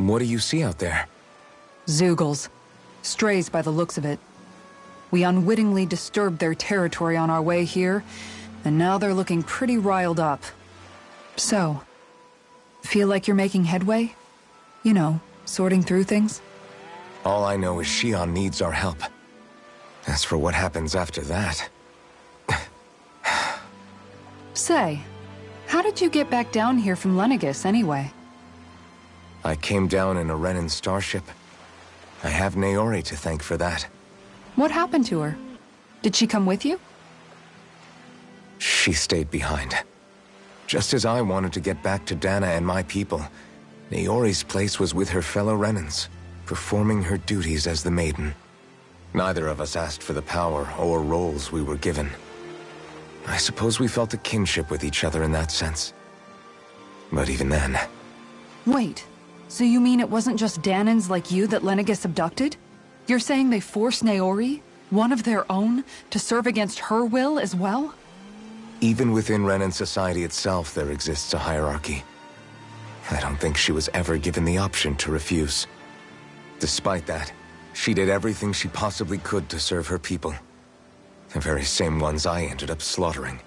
What do you see out there? Zeugles. Strays by the looks of it. We unwittingly disturbed their territory on our way here, and now they're looking pretty riled up. So, feel like you're making headway? You know, sorting through things? All I know is Shion needs our help. As for what happens after that... Say, how did you get back down here from Lenegis anyway? I came down in a Renan starship. I have Naori to thank for that. What happened to her? Did she come with you? She stayed behind. Just as I wanted to get back to Dana and my people, Naori's place was with her fellow Renans, performing her duties as the Maiden. Neither of us asked for the power or roles we were given. I suppose we felt a kinship with each other in that sense. But even then... Wait, so you mean it wasn't just Danans like you that Lenegis abducted? You're saying they forced Naori, one of their own, to serve against her will as well? Even within Renan society itself, there exists a hierarchy. I don't think she was ever given the option to refuse. Despite that, she did everything she possibly could to serve her people. The very same ones I ended up slaughtering.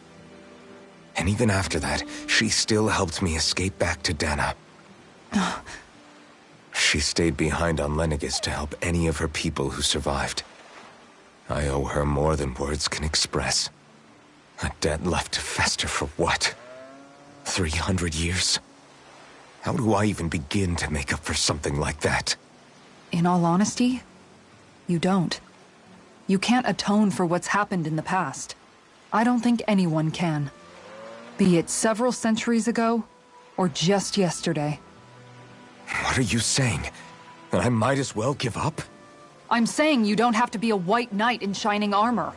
And even after that, she still helped me escape back to Dana. She stayed behind on Lenegis to help any of her people who survived. I owe her more than words can express. A debt left to fester for what? 300 years? How do I even begin to make up for something like that? In all honesty, you don't. You can't atone for what's happened in the past. I don't think anyone can. Be it several centuries ago, or just yesterday. What are you saying? That I might as well give up? I'm saying you don't have to be a white knight in shining armor.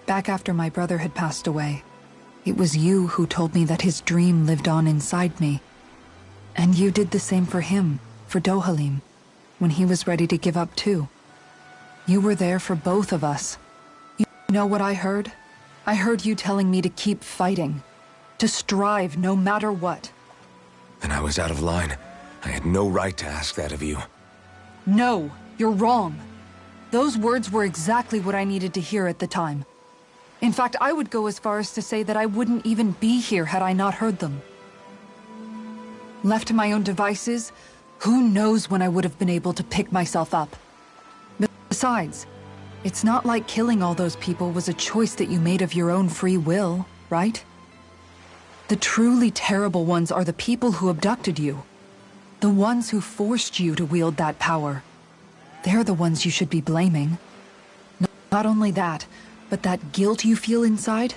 Back after my brother had passed away, it was you who told me that his dream lived on inside me. And you did the same for him, for Dohalim, when he was ready to give up too. You were there for both of us. You know what I heard? I heard you telling me to keep fighting, to strive no matter what. Then I was out of line. I had no right to ask that of you. No, you're wrong. Those words were exactly what I needed to hear at the time. In fact, I would go as far as to say that I wouldn't even be here had I not heard them. Left to my own devices, who knows when I would have been able to pick myself up. Besides, it's not like killing all those people was a choice that you made of your own free will, right? The truly terrible ones are the people who abducted you. The ones who forced you to wield that power. They're the ones you should be blaming. Not only that, but that guilt you feel inside,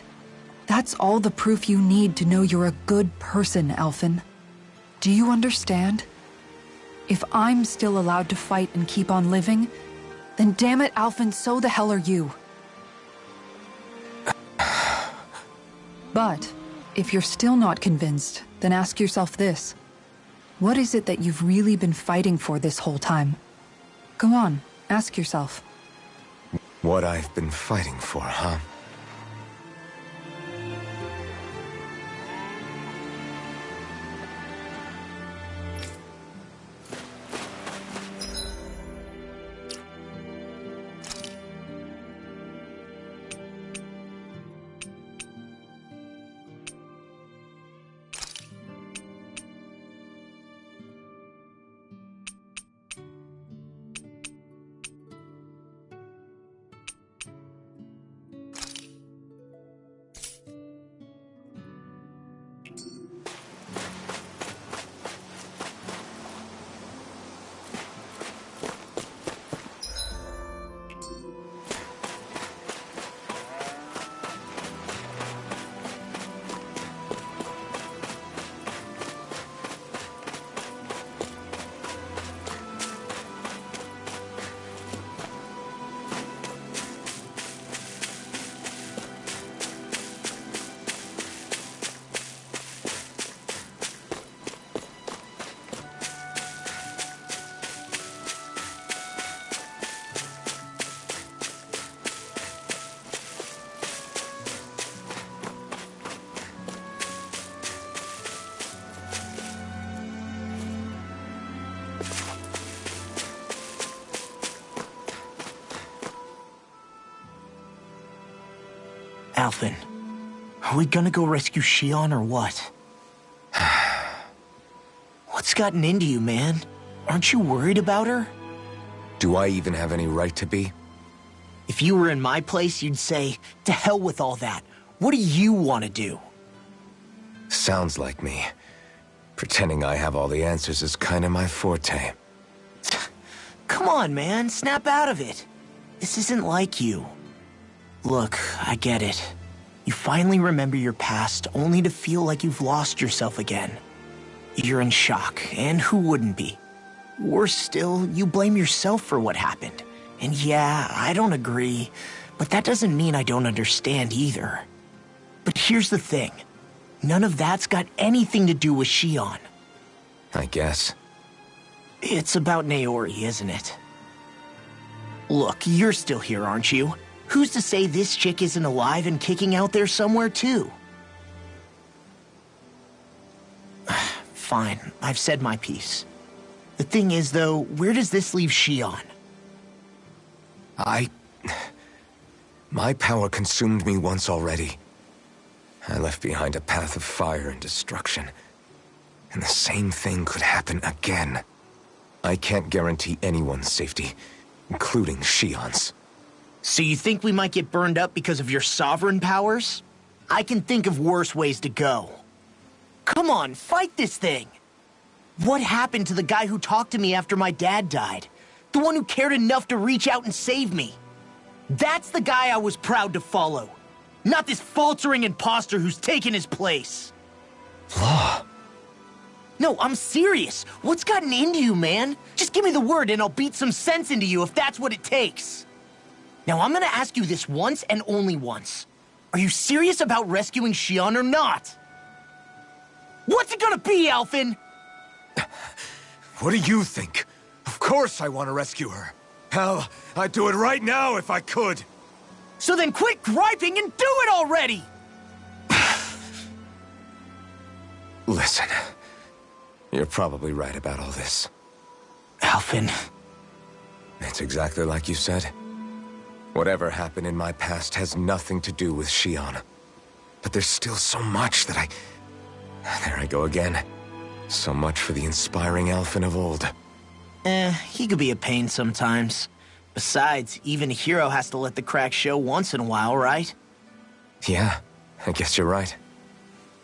that's all the proof you need to know you're a good person, Alphen. Do you understand? If I'm still allowed to fight and keep on living, then damn it, Alphen, so the hell are you. But, if you're still not convinced, then ask yourself this. What is it that you've really been fighting for this whole time? Go on, ask yourself. What I've been fighting for, huh? Alphen, are we gonna go rescue Shion or what? What's gotten into you, man? Aren't you worried about her? Do I even have any right to be? If you were in my place, you'd say, to hell with all that. What do you want to do? Sounds like me. Pretending I have all the answers is kinda my forte. Come on, man. Snap out of it. This isn't like you. Look, I get it. You finally remember your past, only to feel like you've lost yourself again. You're in shock, and who wouldn't be? Worse still, you blame yourself for what happened. And yeah, I don't agree, but that doesn't mean I don't understand either. But here's the thing. None of that's got anything to do with Shion. I guess. It's about Naori, isn't it? Look, you're still here, aren't you? Who's to say this chick isn't alive and kicking out there somewhere, too? Fine, I've said my piece. The thing is, though, where does this leave Shion? My power consumed me once already. I left behind a path of fire and destruction. And the same thing could happen again. I can't guarantee anyone's safety, including Shion's. So you think we might get burned up because of your sovereign powers? I can think of worse ways to go. Come on, fight this thing! What happened to the guy who talked to me after my dad died? The one who cared enough to reach out and save me? That's the guy I was proud to follow. Not this faltering imposter who's taken his place. Law. No, I'm serious. What's gotten into you, man? Just give me the word and I'll beat some sense into you if that's what it takes. Now, I'm gonna ask you this once and only once. Are you serious about rescuing Shion or not? What's it gonna be, Alphen? What do you think? Of course I want to rescue her. Hell, I'd do it right now if I could. So then quit griping and do it already! Listen, you're probably right about all this. Alphen. It's exactly like you said. Whatever happened in my past has nothing to do with Shion. But there's still so much that There I go again. So much for the inspiring Alphen of old. He could be a pain sometimes. Besides, even a hero has to let the cracks show once in a while, right? Yeah, I guess you're right.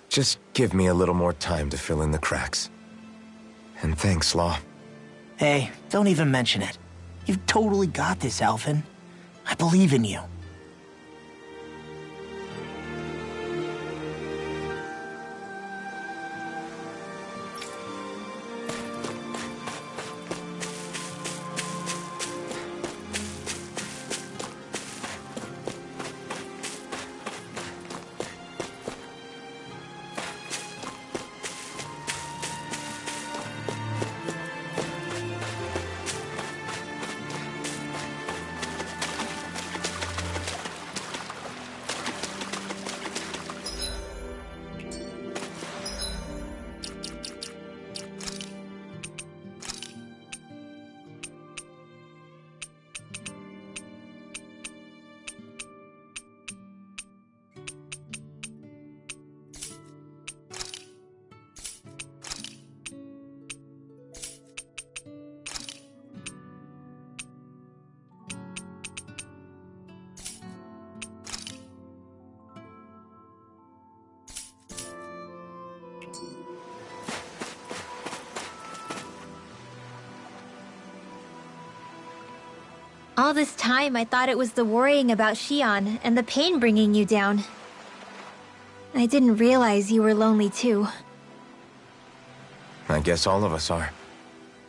Just give me a little more time to fill in the cracks. And thanks, Law. Hey, don't even mention it. You've totally got this, Alphen. I believe in you. All this time, I thought it was the worrying about Shion and the pain bringing you down. I didn't realize you were lonely too. I guess all of us are.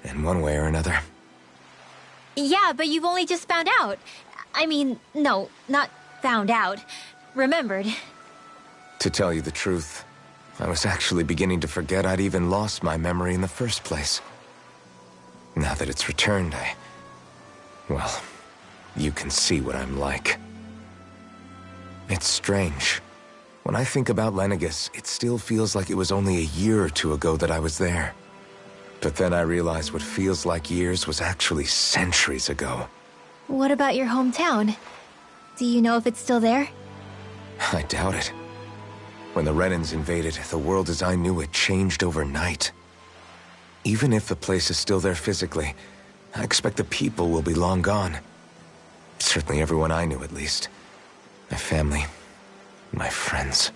In one way or another. Yeah, but you've only just found out. I mean, no, not found out. Remembered. To tell you the truth, I was actually beginning to forget I'd even lost my memory in the first place. Now that it's returned, well, you can see what I'm like. It's strange. When I think about Lenegis, it still feels like it was only a year or two ago that I was there. But then I realized what feels like years was actually centuries ago. What about your hometown? Do you know if it's still there? I doubt it. When the Renans invaded, the world as I knew it changed overnight. Even if the place is still there physically, I expect the people will be long gone. Certainly everyone I knew, at least. My family, my friends.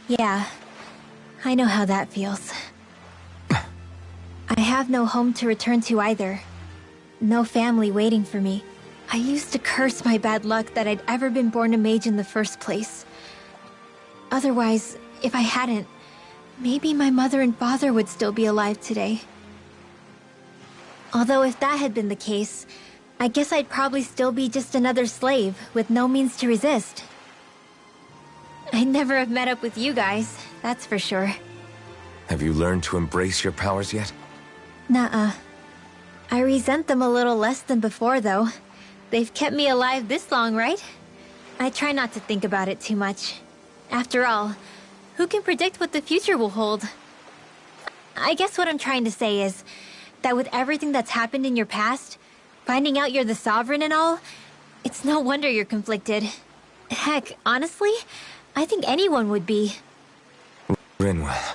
Yeah, I know how that feels. I have no home to return to either. No family waiting for me. I used to curse my bad luck that I'd ever been born a mage in the first place. Otherwise, if I hadn't, maybe my mother and father would still be alive today. Although if that had been the case, I guess I'd probably still be just another slave with no means to resist. I'd never have met up with you guys, that's for sure. Have you learned to embrace your powers yet? Nuh-uh. I resent them a little less than before, though. They've kept me alive this long, right? I try not to think about it too much. After all, who can predict what the future will hold? I guess what I'm trying to say is that with everything that's happened in your past, finding out you're the Sovereign and all, it's no wonder you're conflicted. Heck, honestly, I think anyone would be. Rinwell.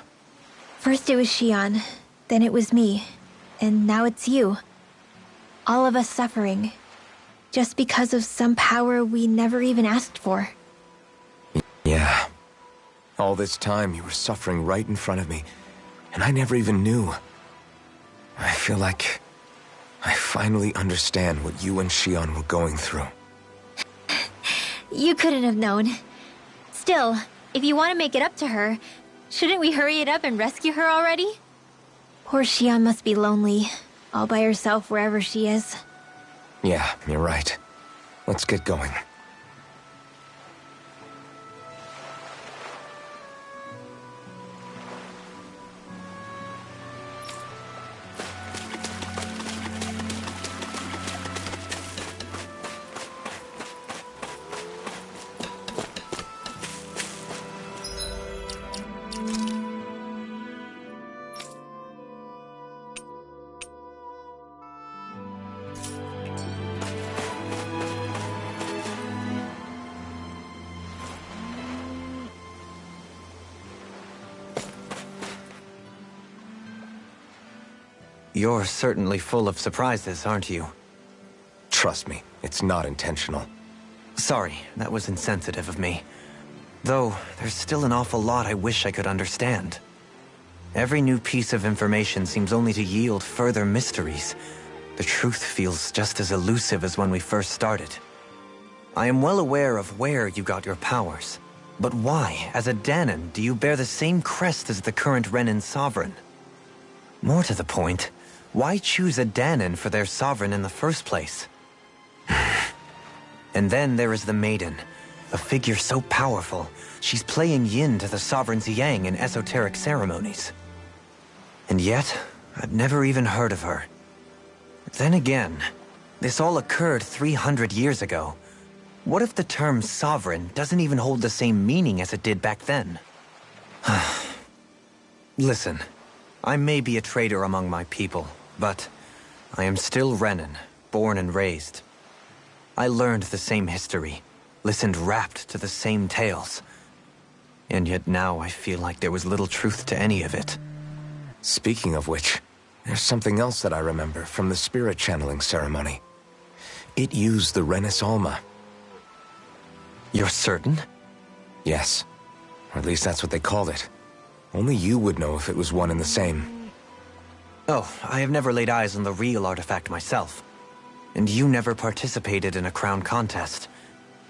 First it was Shion, then it was me, and now it's you. All of us suffering, just because of some power we never even asked for. Yeah. All this time you were suffering right in front of me, and I never even knew. I feel like I finally understand what you and Shion were going through. You couldn't have known. Still, if you want to make it up to her, shouldn't we hurry it up and rescue her already? Poor Shion must be lonely, all by herself wherever she is. Yeah, you're right. Let's get going. You're certainly full of surprises, aren't you? Trust me, it's not intentional. Sorry, that was insensitive of me. Though, there's still an awful lot I wish I could understand. Every new piece of information seems only to yield further mysteries. The truth feels just as elusive as when we first started. I am well aware of where you got your powers. But why, as a Dahnan, do you bear the same crest as the current Renan Sovereign? More to the point, why choose a Dahnan for their sovereign in the first place? And then there is the Maiden, a figure so powerful, she's playing yin to the Sovereign's yang in esoteric ceremonies. And yet, I've never even heard of her. Then again, this all occurred 300 years ago. What if the term sovereign doesn't even hold the same meaning as it did back then? Listen, I may be a traitor among my people, but I am still Renan, born and raised. I learned the same history, listened rapt to the same tales. And yet now I feel like there was little truth to any of it. Speaking of which, there's something else that I remember from the spirit channeling ceremony. It used the Renis Alma. You're certain? Yes. Or at least that's what they called it. Only you would know if it was one and the same. Oh, I have never laid eyes on the real artifact myself. And you never participated in a crown contest.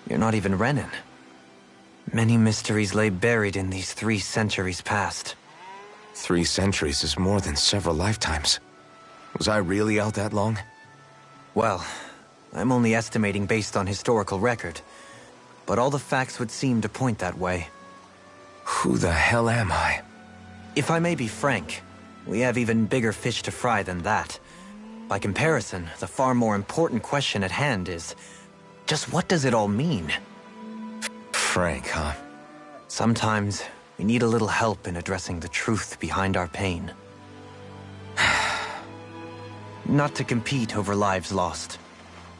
You're not even Renan. Many mysteries lay buried in these 3 centuries past. 3 centuries is more than several lifetimes. Was I really out that long? Well, I'm only estimating based on historical record. But all the facts would seem to point that way. Who the hell am I? If I may be frank, we have even bigger fish to fry than that. By comparison, the far more important question at hand is, just what does it all mean? Frank, huh? Sometimes, we need a little help in addressing the truth behind our pain. Not to compete over lives lost,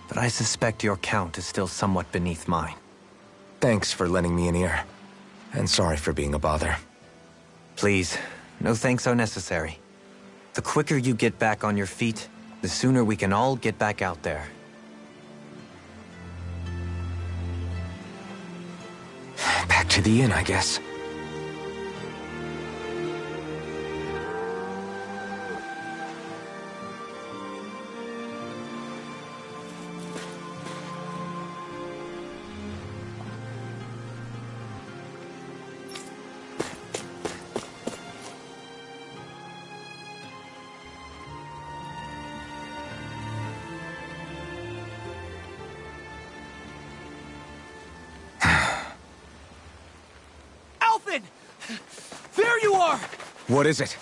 but I suspect your count is still somewhat beneath mine. Thanks for lending me an ear. And sorry for being a bother. Please, no thanks are necessary. The quicker you get back on your feet, the sooner we can all get back out there. Back to the inn, I guess. There you are! What is it?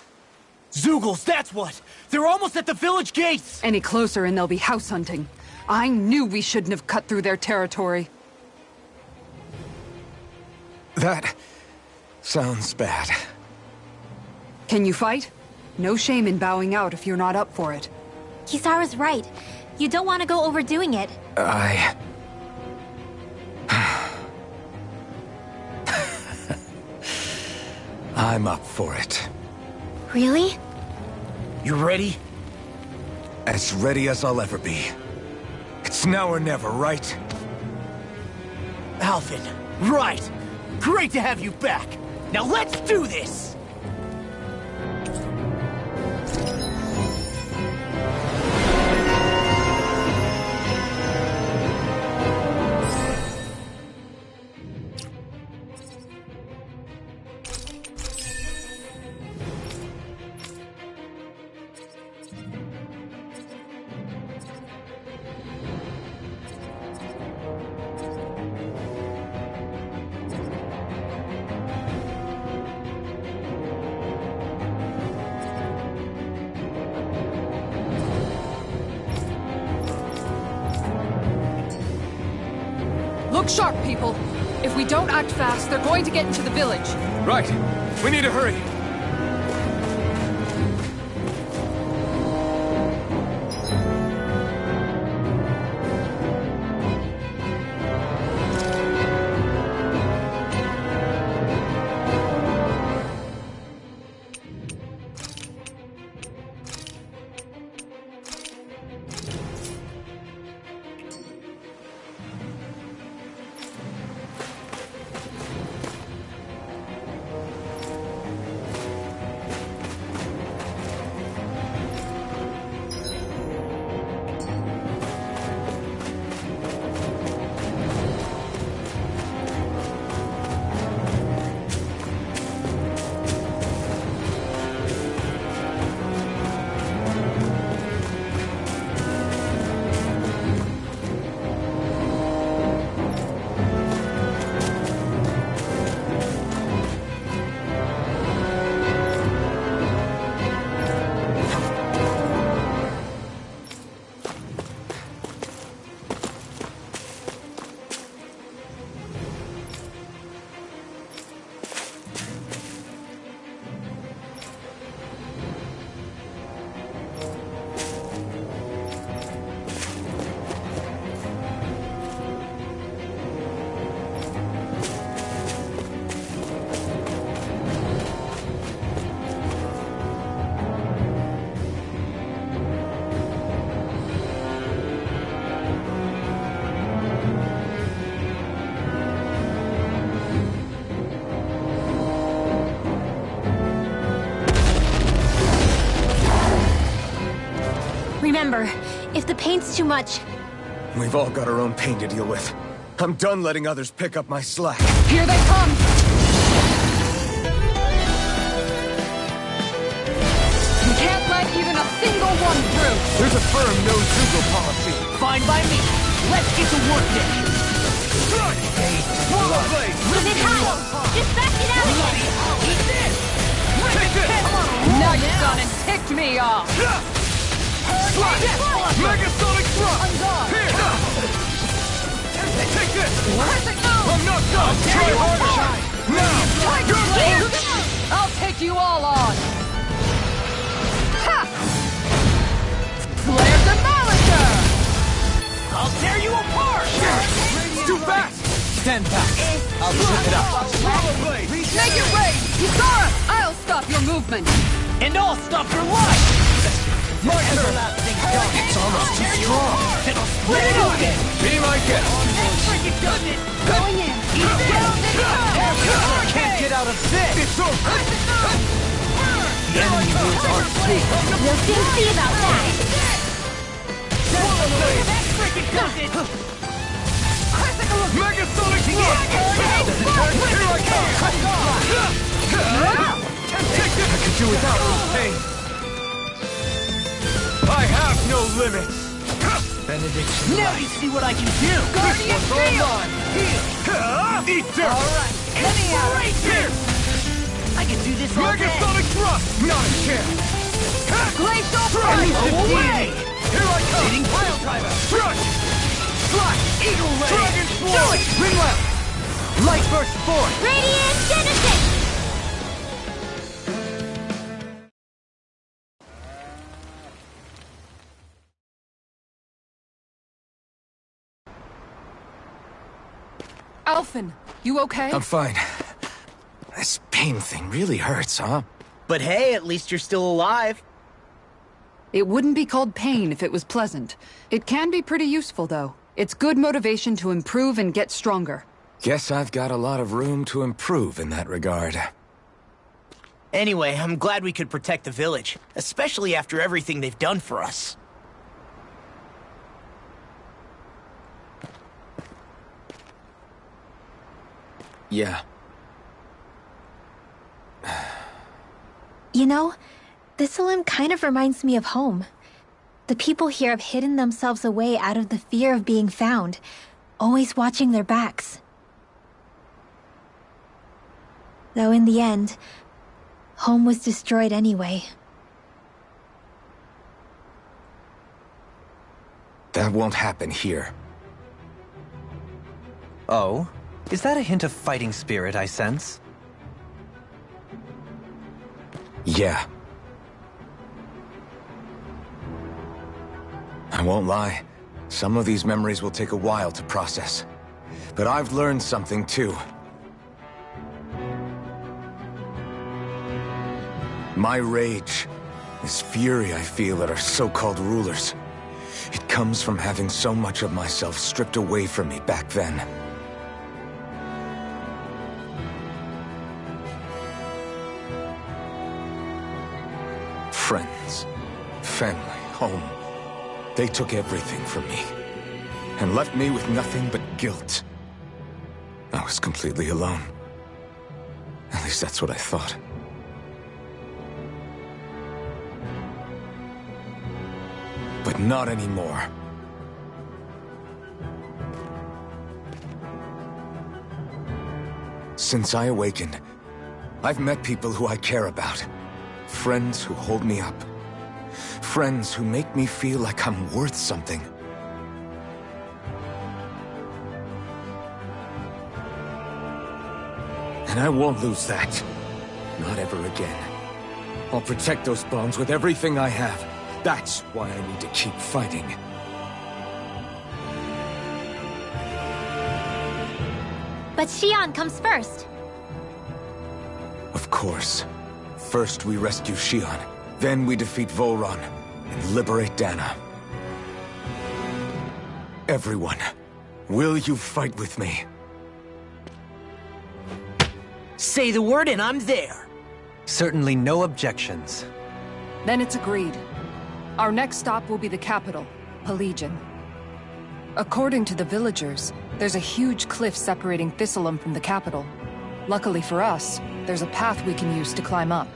Zeugles, that's what! They're almost at the village gates! Any closer and they'll be house hunting. I knew we shouldn't have cut through their territory. That sounds bad. Can you fight? No shame in bowing out if you're not up for it. Kisara's right. You don't want to go overdoing it. I'm up for it. Really? You ready? As ready as I'll ever be. It's now or never, right? Alvin, right! Great to have you back! Now let's do this! Look sharp, people. If we don't act fast, they're going to get into the village. Right. We need to hurry. Remember, if the pain's too much... We've all got our own pain to deal with. I'm done letting others pick up my slack. Here they come! We can't let even a single one through! There's a firm no-Zeugle policy. Fine by me. Let's get to work then. Was it hot? Just back it out! Eat this! Take this! Now you've done and ticked me off! Megasonic thrust! Here! Take this! I'm not done! Try harder! Now! Go! I'll take you all on! Ha! Flare Demolisher! I'll tear you apart! Too fast! Stand back. I'll zip it up. Make it rain! Ysara! I'll stop your movement! And I'll stop your life! My turn! It's almost too strong! It'll split it open! Be my guest! Going in! Can't get out of this! It's over! The enemy rules are too! We'll soon see about that. Megasonic Thrust! Here I come! I could do without this pain. I have no limits. Benediction. Now you see what I can do! Guardian Shield! Eat dirt! Alright! Let me out! Here! I can do this all day! Megasonic Thrust! Not a chance! Glacial Go Strike! away! Here I come! Hitting Pile Driver! Strike! Slash! Eagle Ray! Dragon Do Sword! it! Ring left! Light Burst forward! Radiant Genesis! Alphen, you okay? I'm fine. This pain thing really hurts, huh? But hey, at least you're still alive. It wouldn't be called pain if it was pleasant. It can be pretty useful, though. It's good motivation to improve and get stronger. Guess I've got a lot of room to improve in that regard. Anyway, I'm glad we could protect the village, especially after everything they've done for us. Yeah. You know, Thistleum kind of reminds me of home. The people here have hidden themselves away out of the fear of being found, always watching their backs. Though in the end, home was destroyed anyway. That won't happen here. Oh? Is that a hint of fighting spirit I sense? Yeah. I won't lie. Some of these memories will take a while to process. But I've learned something too. My rage, this fury I feel at our so-called rulers, it comes from having so much of myself stripped away from me back then. Friends, family, home. They took everything from me, and left me with nothing but guilt. I was completely alone. At least that's what I thought. But not anymore. Since I awakened, I've met people who I care about. Friends who hold me up. Friends who make me feel like I'm worth something. And I won't lose that. Not ever again. I'll protect those bonds with everything I have. That's why I need to keep fighting. But Xion comes first. Of course. First we rescue Xion, then we defeat Volron, and liberate Dana. Everyone, will you fight with me? Say the word and I'm there. Certainly no objections. Then it's agreed. Our next stop will be the capital, Pelegion. According to the villagers, there's a huge cliff separating Thistleum from the capital. Luckily for us, there's a path we can use to climb up.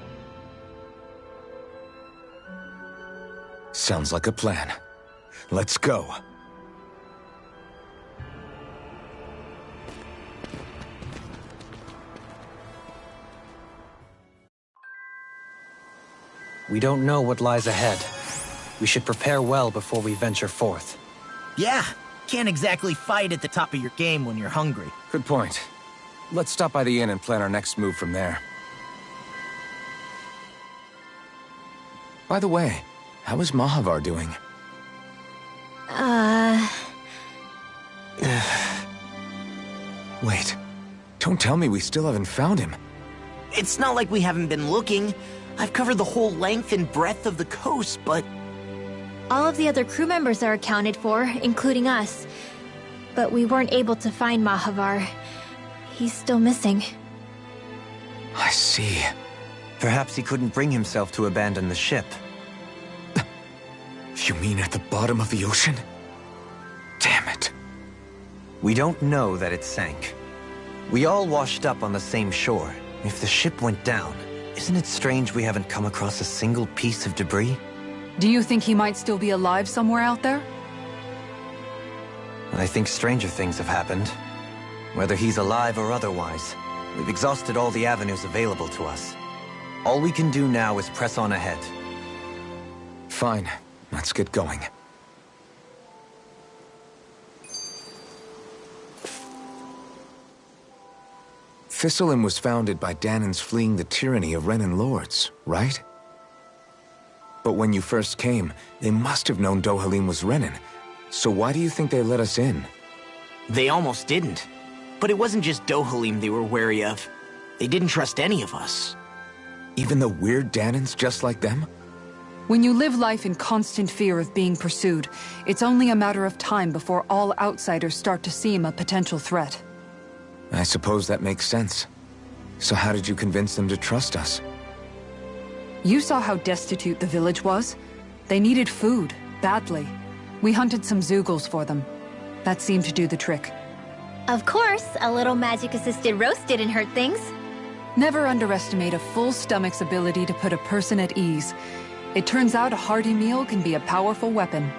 Sounds like a plan. Let's go. We don't know what lies ahead. We should prepare well before we venture forth. Yeah, can't exactly fight at the top of your game when you're hungry. Good point. Let's stop by the inn and plan our next move from there. By the way, how is Mahavar doing? Wait, don't Don't tell me we still haven't found him. It's not like we haven't been looking. I've covered the whole length and breadth of the coast, but... All of the other crew members are accounted for, including us. But we weren't able to find Mahavar. He's still missing. I see. Perhaps he couldn't bring himself to abandon the ship. You mean at the bottom of the ocean? Damn it. We don't know that it sank. We all washed up on the same shore. If the ship went down, isn't it strange we haven't come across a single piece of debris? Do you think he might still be alive somewhere out there? I think stranger things have happened. Whether he's alive or otherwise, we've exhausted all the avenues available to us. All we can do now is press on ahead. Fine. Let's get going. Thistleim was founded by Dahnans fleeing the tyranny of Renan lords, right? But when you first came, they must have known Dohalim was Renan. So why do you think they let us in? They almost didn't. But it wasn't just Dohalim they were wary of. They didn't trust any of us. Even the weird Dahnans just like them? When you live life in constant fear of being pursued, it's only a matter of time before all outsiders start to seem a potential threat. I suppose that makes sense. So how did you convince them to trust us? You saw how destitute the village was. They needed food, badly. We hunted some Zeugles for them. That seemed to do the trick. Of course, a little magic-assisted roast didn't hurt things. Never underestimate a full stomach's ability to put a person at ease. It turns out a hearty meal can be a powerful weapon.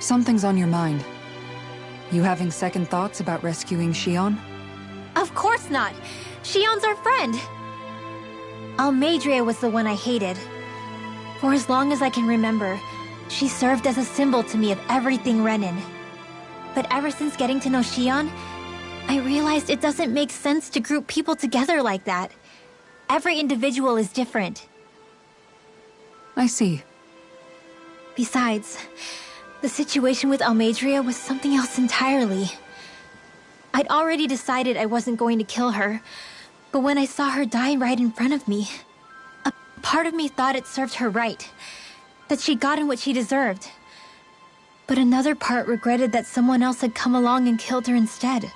Something's on your mind. You having second thoughts about rescuing Xion? Of course not! Xion's our friend! Almeidrea was the one I hated. For as long as I can remember, she served as a symbol to me of everything Renan. But ever since getting to know Xion, I realized it doesn't make sense to group people together like that. Every individual is different. I see. Besides, the situation with Almeidrea was something else entirely. I'd already decided I wasn't going to kill her, but when I saw her die right in front of me, a part of me thought it served her right, that she'd gotten what she deserved. But another part regretted that someone else had come along and killed her instead.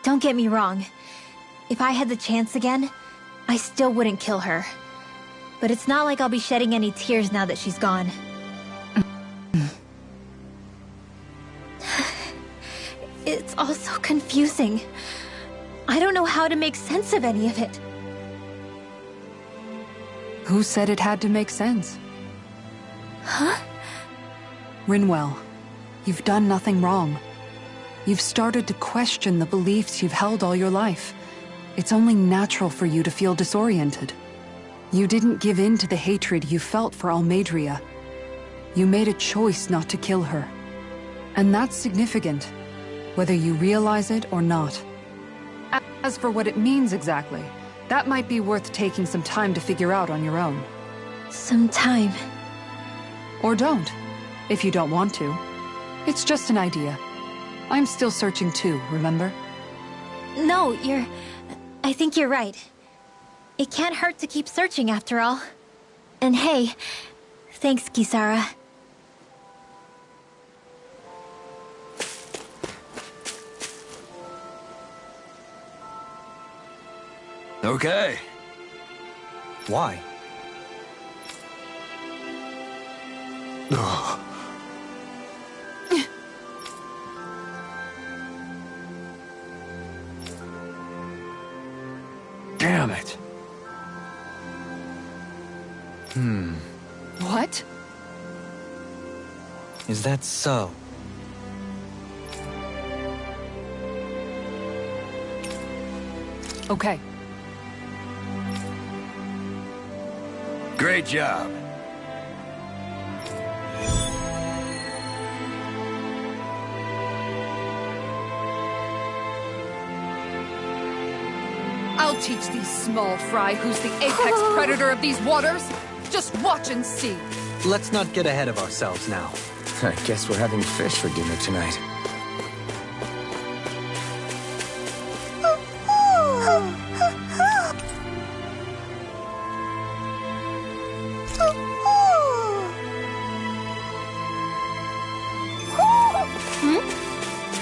Don't get me wrong. If I had the chance again, I still wouldn't kill her. But it's not like I'll be shedding any tears now that she's gone. It's all so confusing. I don't know how to make sense of any of it. Who said it had to make sense? Huh? Rinwell, you've done nothing wrong. You've started to question the beliefs you've held all your life. It's only natural for you to feel disoriented. You didn't give in to the hatred you felt for Almeidrea. You made a choice not to kill her. And that's significant, whether you realize it or not. As for what it means exactly, that might be worth taking some time to figure out on your own. Some time. Or don't, if you don't want to. It's just an idea. I'm still searching too, remember? No, I think you're right. It can't hurt to keep searching after all. And hey, thanks, Kisara. Okay. Why? Damn it. What? Is that so? Okay. Great job. I'll teach these small fry who's the apex predator of these waters. Just watch and see. let's not get ahead of ourselves now. I guess we're having fish for dinner tonight.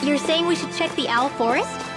You're saying we should check the owl forest?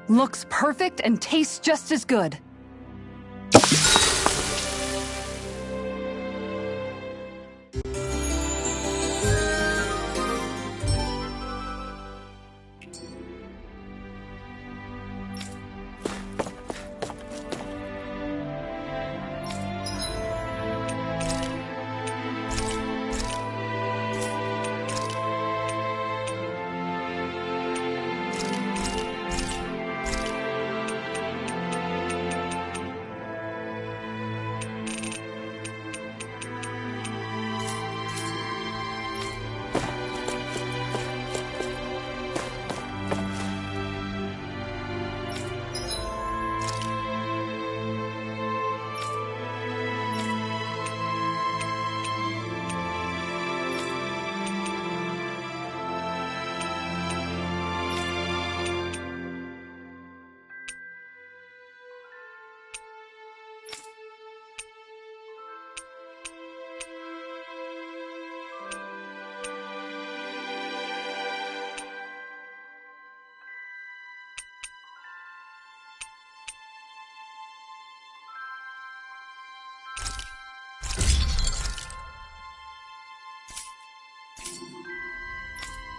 Looks perfect and tastes just as good.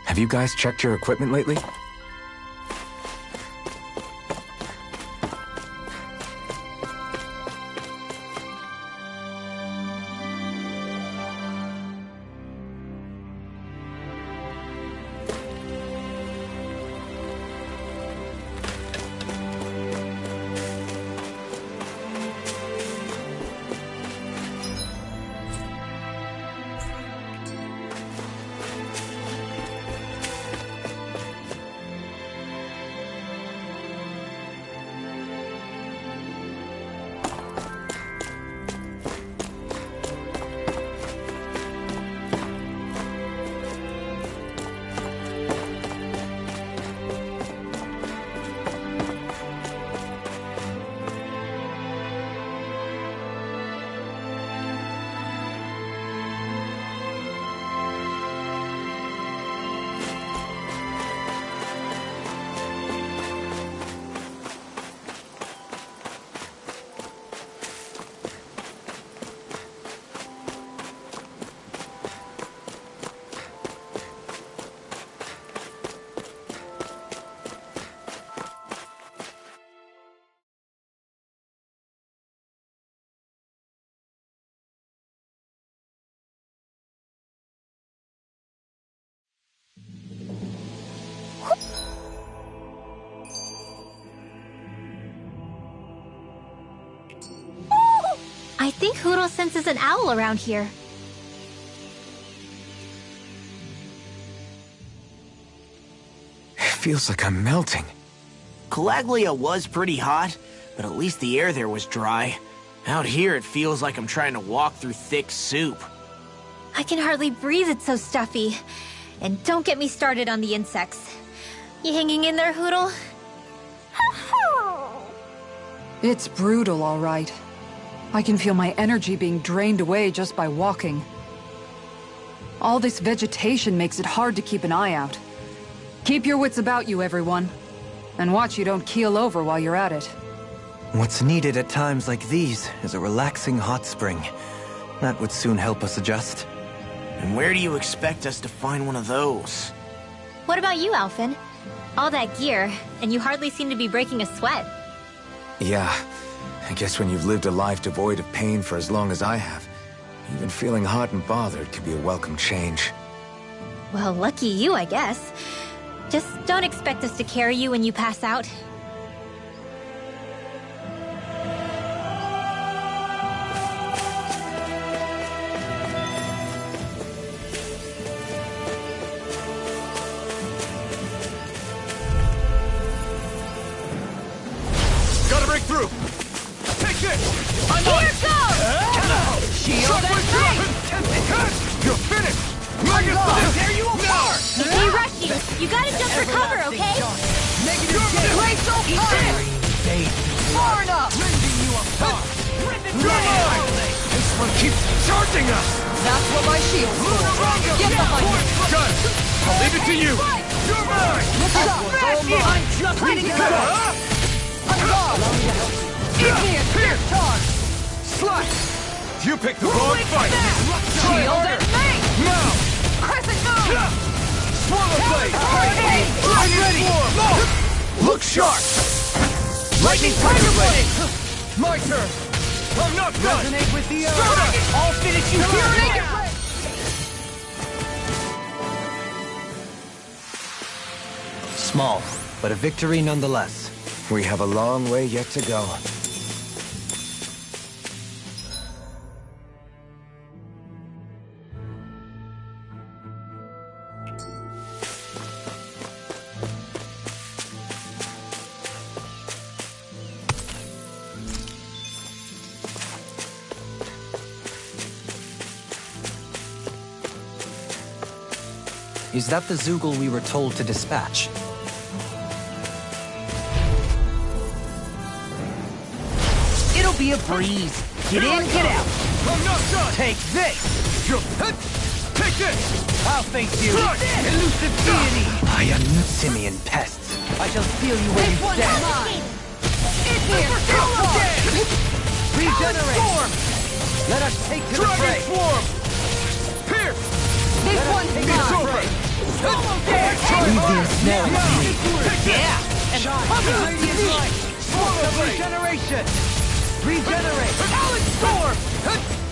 Have you guys checked your equipment lately? I think Hootle senses an owl around here. It feels like I'm melting. Calaglia was pretty hot, but at least the air there was dry. Out here, it feels like I'm trying to walk through thick soup. I can hardly breathe, it's so stuffy. And don't get me started on the insects. You hanging in there, Hootle? It's brutal, all right. I can feel my energy being drained away just by walking. All this vegetation makes it hard to keep an eye out. Keep your wits about you, everyone. And watch you don't keel over while you're at it. What's needed at times like these is a relaxing hot spring. That would soon help us adjust. And where do you expect us to find one of those? What about you, Alphen? All that gear, and you hardly seem to be breaking a sweat. Yeah, I guess when you've lived a life devoid of pain for as long as I have, even feeling hot and bothered could be a welcome change. Well, lucky you, I guess. Just don't expect us to carry you when you pass out. Gotta break through! Take this! I'm on! Here goes! Shield and You're finished! Tear you apart! If they rush you, you gotta jump for cover, okay? Negative Play so hard! Far enough! This one keeps charging us! That's what my shield's for. Get behind me! Got it! I'll leave it to you! You're mine! I'm just getting started! In here! Charge! Slice! You picked the wrong fight! Shield and main! Now! Crescent move! Swallow blade! Hurricane! I'm ready! Look sharp! Lightning Tiger Blade! My turn! I'm not done! Resonate with the earth! I'll finish you here! Small, but a victory nonetheless. We have a long way yet to go. Is that the Zoogle we were told to dispatch? It'll be a breeze. Get in, get out. I'm not done! Take this! Take this! I'll face you. Elusive deity! I am simian pests. I shall steal you where you stand. In here! Regenerate! Let us take to the Dragon fray! Swarm! Pierce! This one's It's mine! over! Leave the ensnare with me. Yeah! And radiant light! Swallow regeneration! Regenerate! Talon Storm!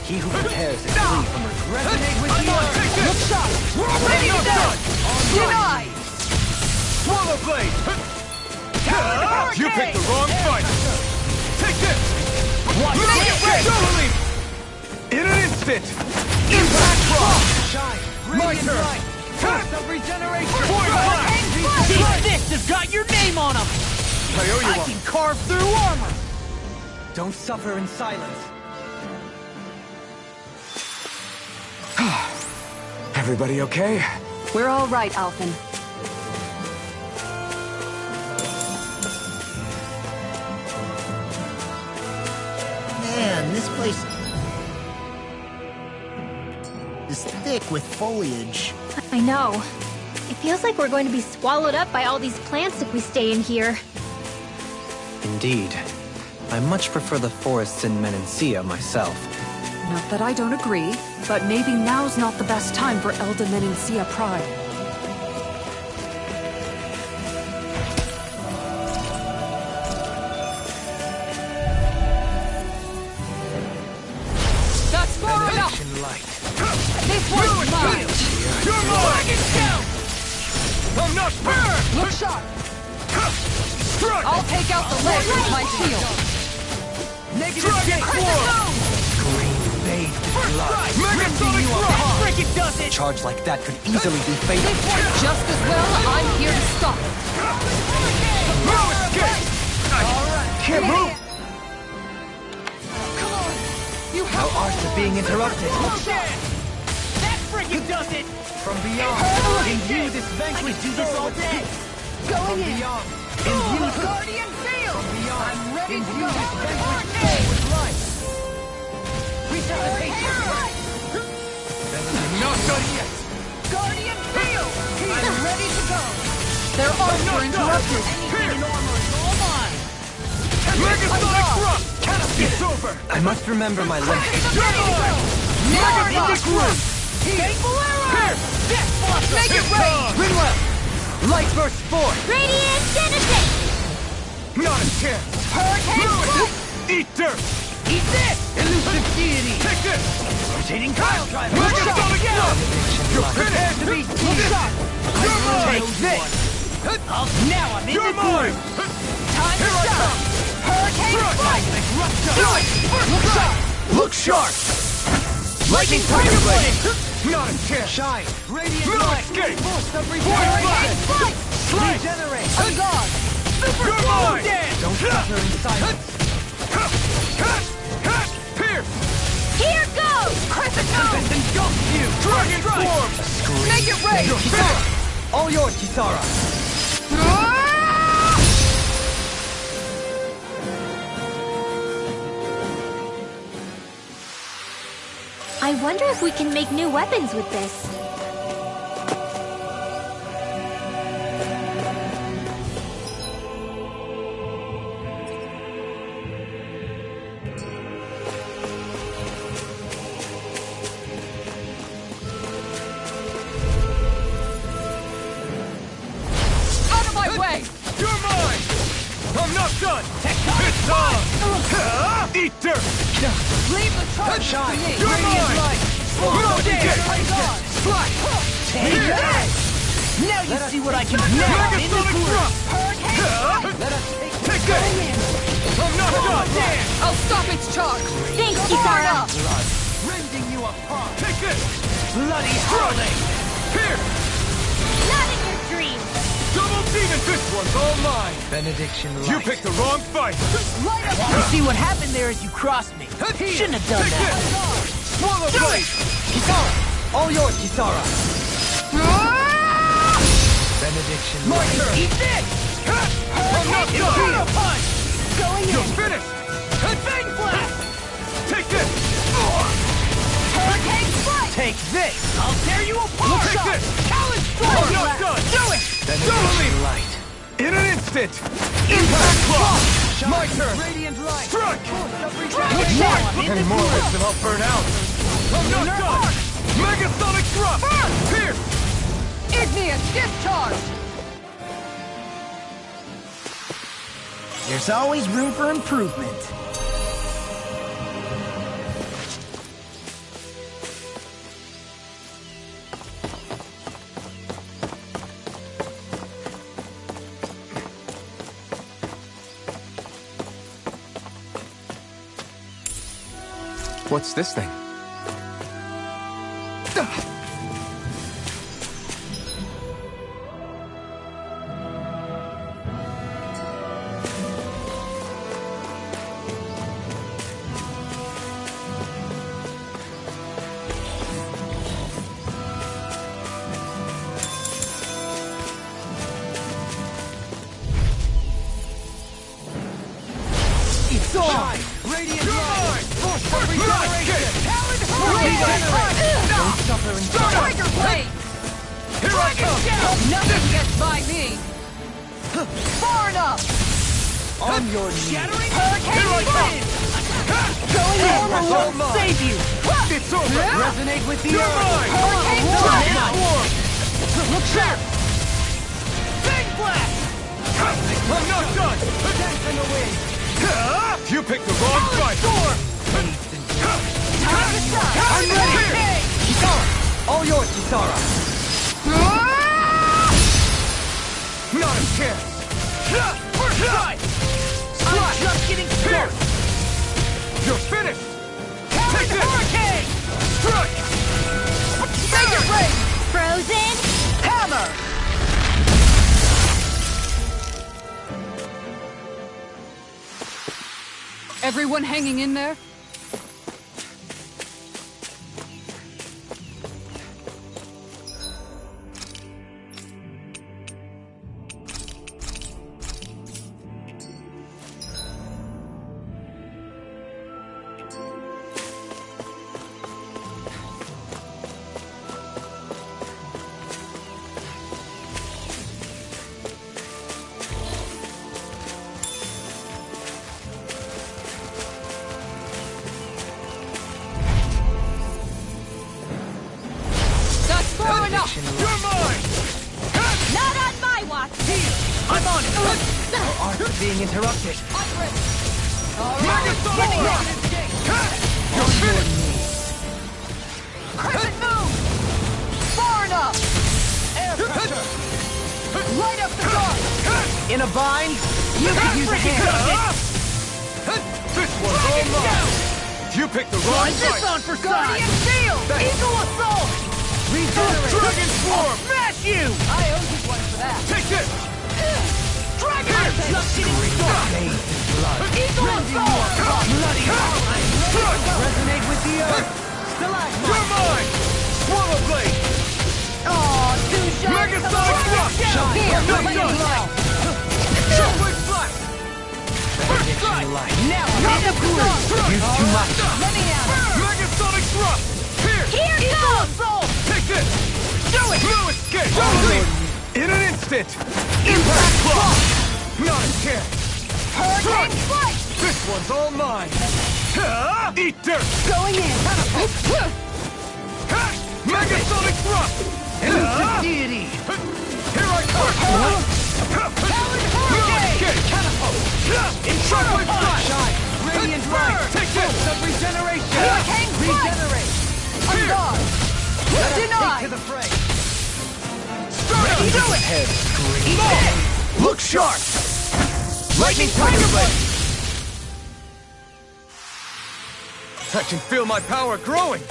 He who prepares is free from regret. Resonate with the earth! Look shot! Ready to go! Denied! Swallow Blade! You picked the wrong fight! Take this! Watch Make it ready! In an instant! Impact Rock! Shine! My Radiant turn! light! Force of regeneration! Void Blast! These fists have got your name on them! I owe you I one. can carve through armor! Don't suffer in silence. Everybody okay? We're all right, Alphen. Man, this place is thick with foliage. I know. It feels like we're going to be swallowed up by all these plants if we stay in here. Indeed. I much prefer the forests in Menancia myself. Not that I don't agree, but maybe now's not the best time for Elda Menancia Pride. That's far enough! This one's mine! You're mine! I'm not burned! Look sharp! Strike! I'll take out the ledge with my shield! Dragon Swarm! charge like that could easily be fatal. Just as well, I'm here to stop it. No escape! Can't move! Come on! You Our have arts are being interrupted. That freaking does it! From beyond, imbue this vanquish do this all day! going in! imbue this Guardian field! from beyond, I'm ready to imbue go! this vanquish soul with life. Resuscitation! Not done yet! Guardian field! I'm ready to go! Their arms were interrupted! Here! All mine! Megasonic Thrust! It's over! I must remember my limits. You're mine! Megasonic Thrust! Fake Bolero! Here! Death Blossom! Make it It's rain! on! Rinwell! Light burst forth! Radiant Genesis! Not a chance! Hurricane Ruin Strike! it! Eat dirt! Eat this! Elusive deity! Take this! Rotating Kyle Driver! Megasonic Thrust! You're Prepare finished! to be This- teased! You're mine! Take this! Now I'm in You're the mine! Time to Here I shine! come! Hurricane Thrust! Strike! Look sharp! Look sharp! Lightning Tiger Blade! Not a chance! Shine! Radiant No light! escape! Force of Hurricane regeneration! Slice! Regenerate! A god! You're mine! Don't suffer in silence! Pierce! Here goes! Crescent Moon! Tempest engulfs you! Dragon form! Make it rain! You're finished! All yours, Kisara! I wonder if we can make new weapons with this. Out of my way! You're mine! I'm not done! It's on! Eat dirt! Leave the charge to me! You're mine! No escape! Slash! Take that! Now you see what I can do! Now I'm in the Megasonic groove! Thrust! Let us take Take this! I'm not done! I'll stop its charge! Thanks, Far Kisara! enough! rending you apart! Take this! Bloody howling! Here! Not in your dreams! Double demon! This one's all mine! Benediction light! You picked the wrong fight! You see what happened there is you crossed me. Shouldn't have done Take that. this! Swallow blade! Kisara! All yours, Kisara! Benediction My light! turn! Eat this! I'm not Imperial done! punch! Going You're in! finished! Bang blast! Take this! Hurricane Strike! Take this! I'll tear you apart! Take this! Challenge I'm strike! not done! Do it! Benediction light! In an instant! Impact block! My turn! Radiant light! Strike! Now I'm in Any the more of groove! this and I'll burn out! I'm not done! Megasonic Thrust! Pierce! Igneous discharge! There's always room for improvement. What's this thing? It's on! Radiant You're light! mine! Force of Regeneration! Don't suffer in silence! Tiger Blade! Here I come! Nothing gets by me! Far enough! On your knees! Shattering Here I come! Going in! It's all mine! Save you! It's over! Resonate with the You're earth! mine! Hurricane Strike! Look sharp! Bang blast! I'm not done! Dance in the wind! You picked the wrong fight! Time to shine! I'm ready! Kisara! All yours, Kisara! Not a chance! First strike! I'm just getting Here! started! You're finished! Take Take this! Hurricane! Strike! Make it rain! Frozen Hammer! Everyone hanging in there? You're mine! Not on my watch! I'm on it! Our art is being interrupted. Megasonic Rock! You're finished! Crescent moon! Far enough! Air pressure! Light up the dark! In a bind? You could use a hand. This one's all mine! You picked the wrong fight! on for Guardian Shield! Eagle Assault! Regenerate! Dragon Swarm! Smash you! I owe you one for that. Take this! Dragon! Eagle Assault! Bloody Resonate with the earth! You're mine! Swallow Blade! Aw, two shots! Megasonic Rush! Here, No let me done. know. Shockwave Blast! First strike! Now, Light up the dark! use too much. Let me at it. Megasonic Thrust! Here! Here goes! Take this! Do it! No escape! In an instant! Impact Block! Not a chance! Hurricane Flight! This one's all mine! Eat dirt! Going in! Megasonic Thrust! Elusive deity! Here I come! No escape! In Shockwave Flash! Radiant light! Take this! Of regeneration! Hurricane Flight! Regenerate! Here! Denied! Take Denied! to the fray! Ready! Do it! Head Look sharp! Lightning Tiger Blade! I can feel my power growing!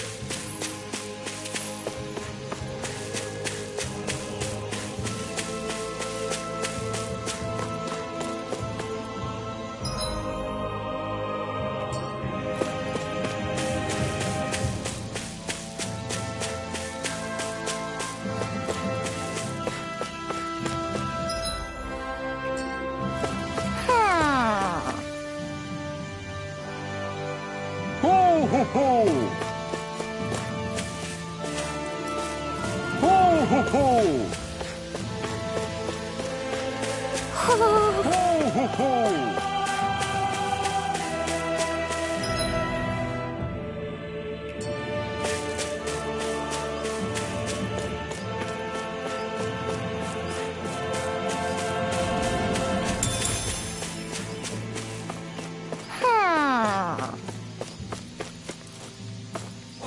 Ho ho ho! Ho ho ho! Ho ho ho!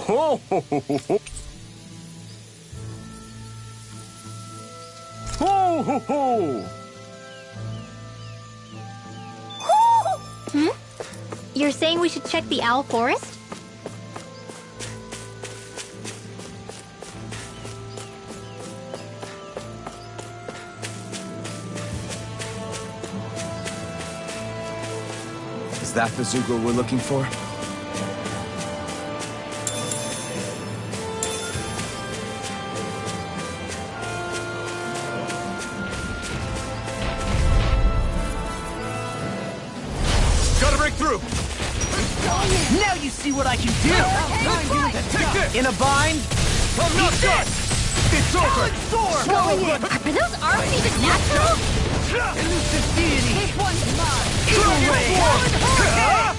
Ho ho ho ho ho! Ho ho ho! You're saying we should check the Owl Forest? Is that the Zoogle we're looking for? Gotta break through! Now you see what I can do! Take this! In a bind? I'm not done! It's over! Are those arms even natural? Elusive deity! This one's mine!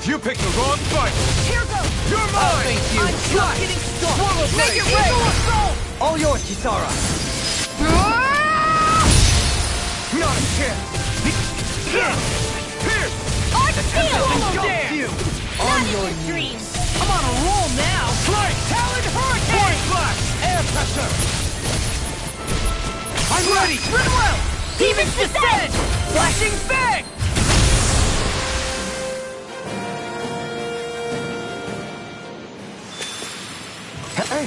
You picked the wrong fight! Here goes! You're mine! Thank you! I'm just getting started! Swallow Make Blade! it rain! All yours, Kisara! Not a chance! Here! Arch Seal! Engulf you! On your dreams! I'm on a roll now! Strike! Talon Hurricane! Point Flash! Air pressure! I'm ready! Ridwell! Demon's Descent! Flashing Fang! Hey,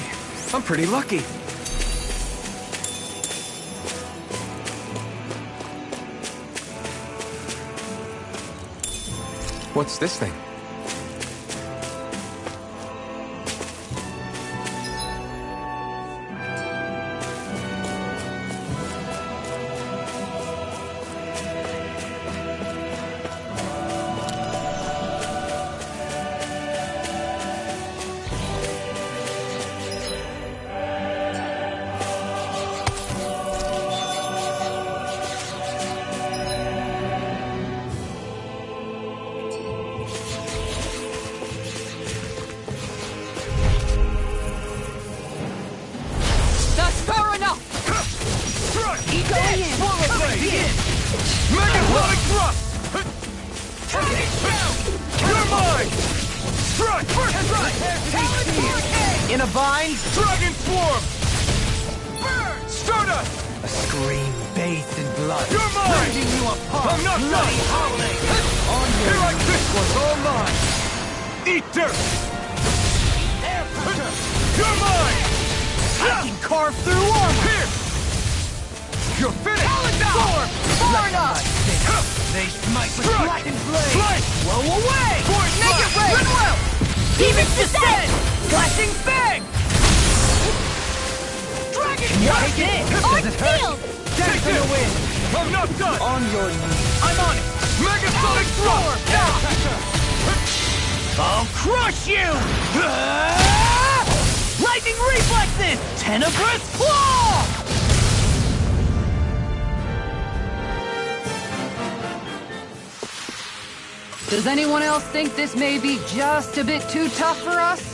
I'm pretty lucky. What's this thing? In a bind? Dragon Swarm! Stardust! A scream bathed in blood. You're mine! Rending you apart. I'm not Bloody done! howling. On Here your like this was all mine! Eat dirt! air pressure. You're mine! I can carve through armor. Here! You're finished! Storm! Far enough. They smite with Strike! blackened blade. Slice! Blow away. Void Naked blast! ray. Goodwill. Demon's descent. Flashing fang. Dragon take it. Does it hurt? Dance in the wind. I'm not done! On your knees. I'm on it. Megasonic Storm! Air pressure. I'll crush you. Ah! Lightning reflexes. Tenebrous claw. Does anyone else think this may be just a bit too tough for us?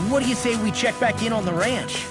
What do you say we check back in on the ranch?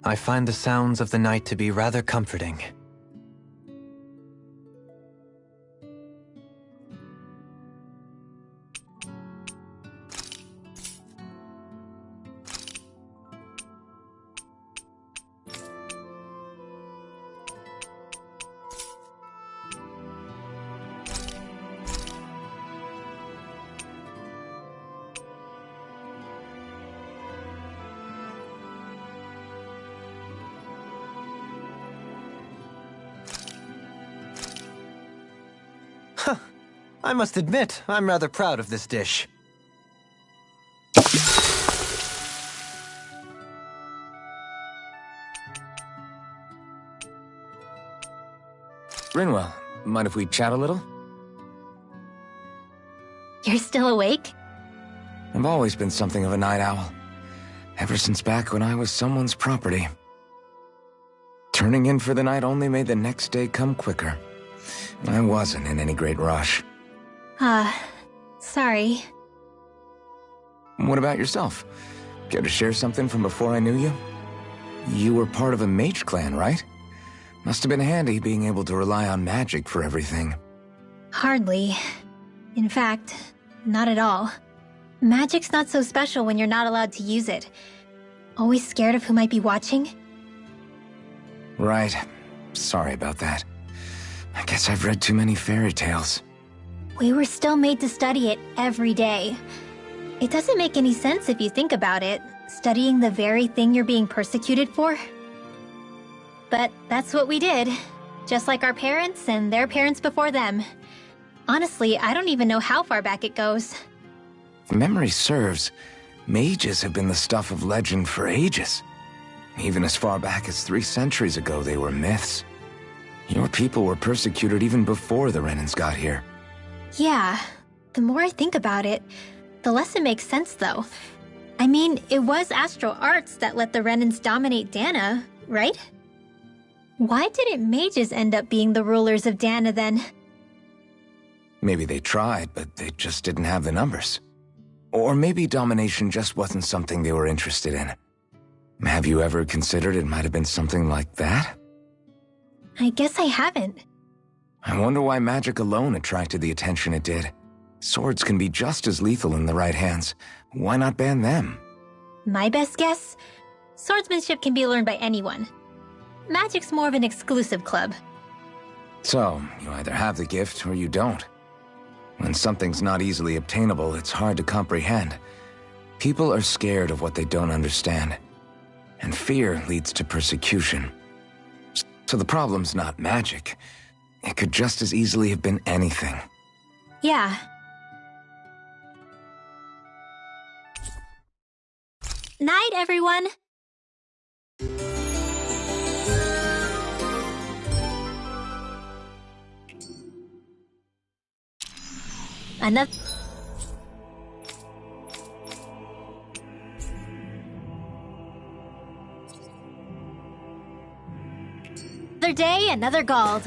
I find the sounds of the night to be rather comforting. I must admit, I'm rather proud of this dish. Rinwell, mind if we chat a little? You're still awake? I've always been something of a night owl. Ever since back when I was someone's property. Turning in for the night only made the next day come quicker. I wasn't in any great rush. Sorry. What about yourself? Care to share something from before I knew you? You were part of a mage clan, right? Must have been handy being able to rely on magic for everything. Hardly. In fact, not at all. Magic's not so special when you're not allowed to use it. Always scared of who might be watching? Right. Sorry about that. I guess I've read too many fairy tales. We were still made to study it every day. It doesn't make any sense if you think about it, studying the very thing you're being persecuted for. But that's what we did, just like our parents and their parents before them. Honestly, I don't even know how far back it goes. If memory serves, mages have been the stuff of legend for ages. Even as far back as 3 centuries ago, they were myths. Your people were persecuted even before the Renans got here. Yeah, the more I think about it, the less it makes sense though. I mean, it was Astral Arts that let the Renans dominate Dana, right? Why didn't mages end up being the rulers of Dana then? Maybe they tried, but they just didn't have the numbers. Or maybe domination just wasn't something they were interested in. Have you ever considered it might have been something like that? I guess I haven't. I wonder why magic alone attracted the attention it did. Swords can be just as lethal in the right hands. Why not ban them? My best guess? Swordsmanship can be learned by anyone. Magic's more of an exclusive club. So, you either have the gift or you don't. When something's not easily obtainable, it's hard to comprehend. People are scared of what they don't understand. And fear leads to persecution. So the problem's not magic. It could just as easily have been anything. Yeah. Night, everyone! Another day, another Gald.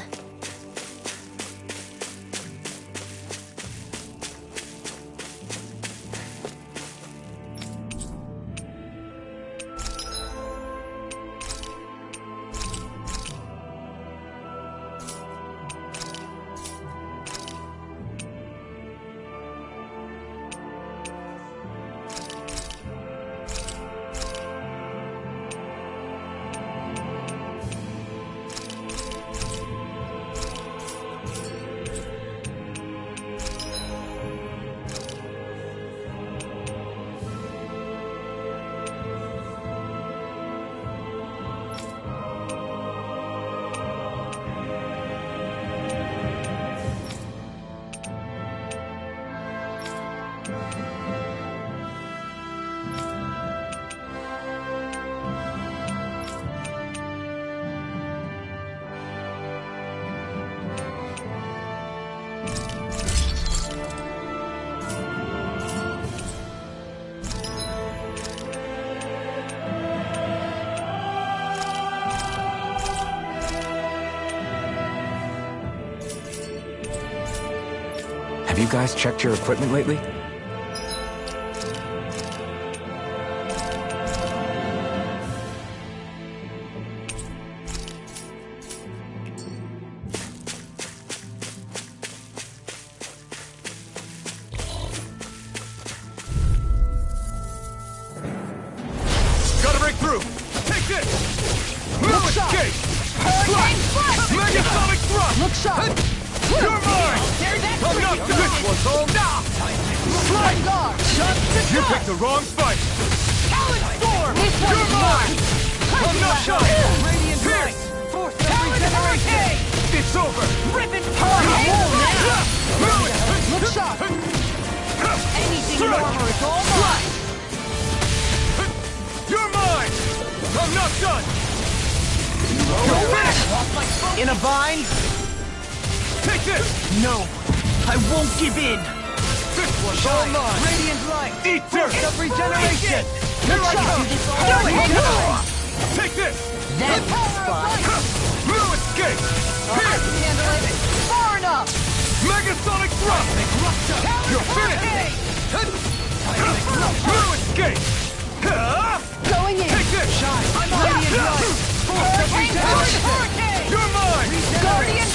Have you guys checked your equipment lately? Gotta break through! Take this! No escape! Megasonic thrust! Look sharp! You're mine! I'm not done! This one's all now! Flying guard! You picked the wrong fight! Talon Storm! You're mine! I'm not done! Radiant Light! Pierce! Force Talon Hurricane! It's over! Rip and Hurricane! Look sharp! Anything in armor is all mine! You're mine! I'm not done! In a bind? Take this! No, I won't give in. This one's all mine! Radiant Light! Eat dirt! Of regeneration! Here I come! Do it! Take this! The power of light! No escape! I Here! can handle it! Far enough! Megasonic thrust! You're finished! No escape! Going in! Take this! I'm Radiant Light! Force of regeneration! You're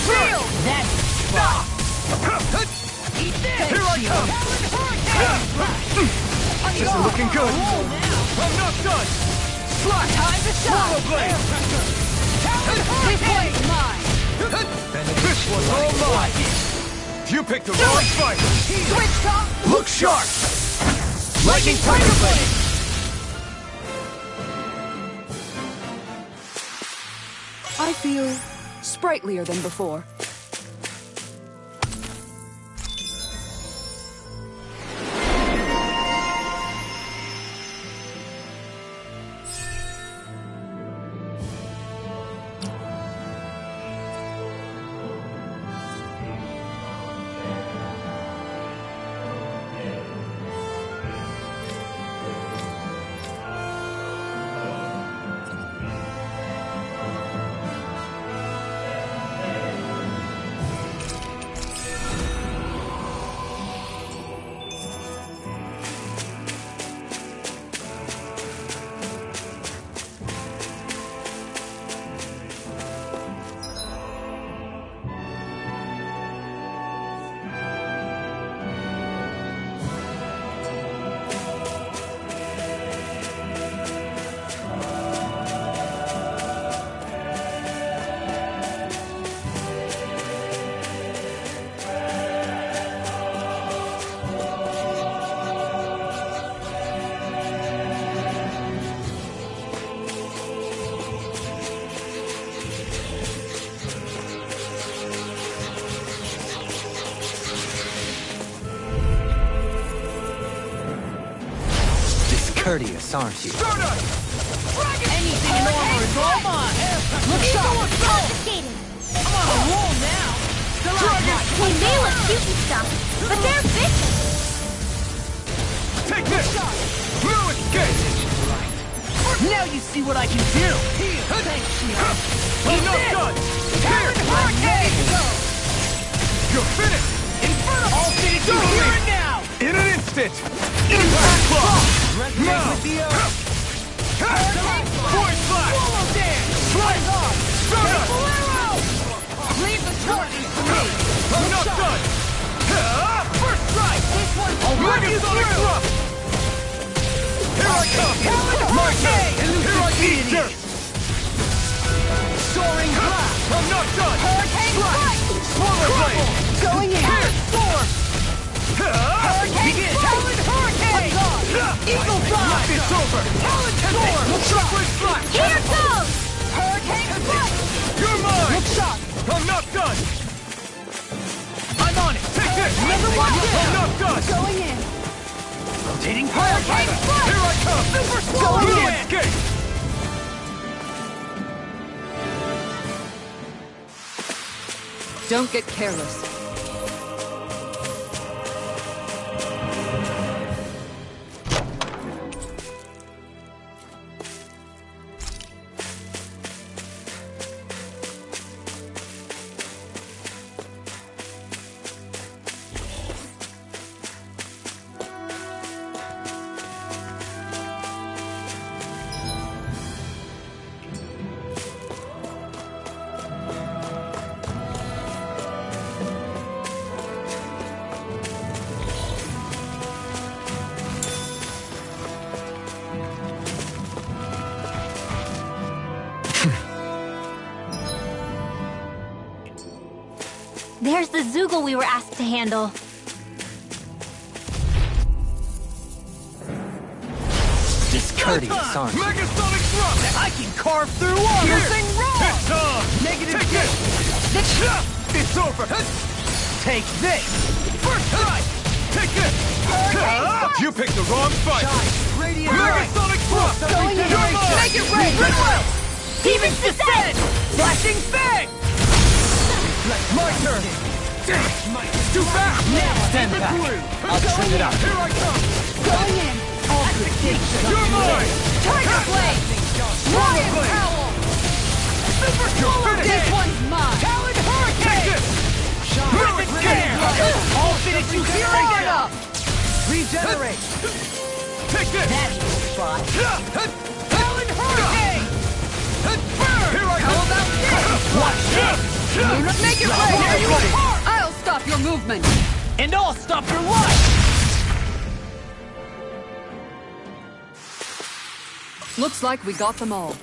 shield! That's stop! Eat this! Here I come! This isn't looking good! I'm not done! Slot! Time to shine! Blade! This one's mine! This was all mine! You picked the wrong fight! Switch top! Look sharp! Lightning Tiger Blade! I feel sprightlier than before. Courteous, aren't you? Anything in armor is all mine! Look sharp! Confiscated. I'm on a roll now! They may look cute and stuff, but they're vicious. Take this! No escape! Now you see what I can do! Thanks, Shield! I'm not done! Here! Hurricane! You're finished! Inferno! All finish you here and now! In an instant! Impact Claw! Now! Void Flash! Swallow dance! Slice! Soda! Bolero! Leave the shorties to me! I'm not done! First strike! This one's I'll run you through! Here I come! My turn! Here I eat dirt! Soaring blast! I'm not done! Hurricane strike! Swallow Blade! Going in! Storm! Hurricane Begin! Talon Hurricane! Eagle Fly! It's over! Talon Storm! Chocolate Flash! Here goes! Hurricane Strike! You're mine! Look shot! I'm not done! I'm on it! Take this! Never watch it! I'm not done! Going in! Rotating Hurricane Strike! Here I come! Super Swallow No in! escape! Don't get careless. There's the Zoogle we were asked to handle. Discourteous, aren't you? Megasonic Drop! I can carve through armor! Thing wrong! It's on! Negative Take this! It's over! Take this! First strike! Take this! You picked the wrong fight! Radiant Megasonic Drop! Going in! You're mine! Make it rain! Goodwill! Demon's Descent! Flashing Fang! My turn! Too fast! Stand back. I'll trim it up. Here I come! Going in! You're mine! Tiger Blade! Lion Blade! Howl! Super Swallow finished! This one's mine! Talon Take Hurricane! this! Rhythmic Scare! All finish you here and now! Regenerate! Take this! That's the spot! Here Talon Hurricane! I How come! about this? Watch this! Make it right! I'll stop your movement! And I'll stop your life! Looks like we got them all.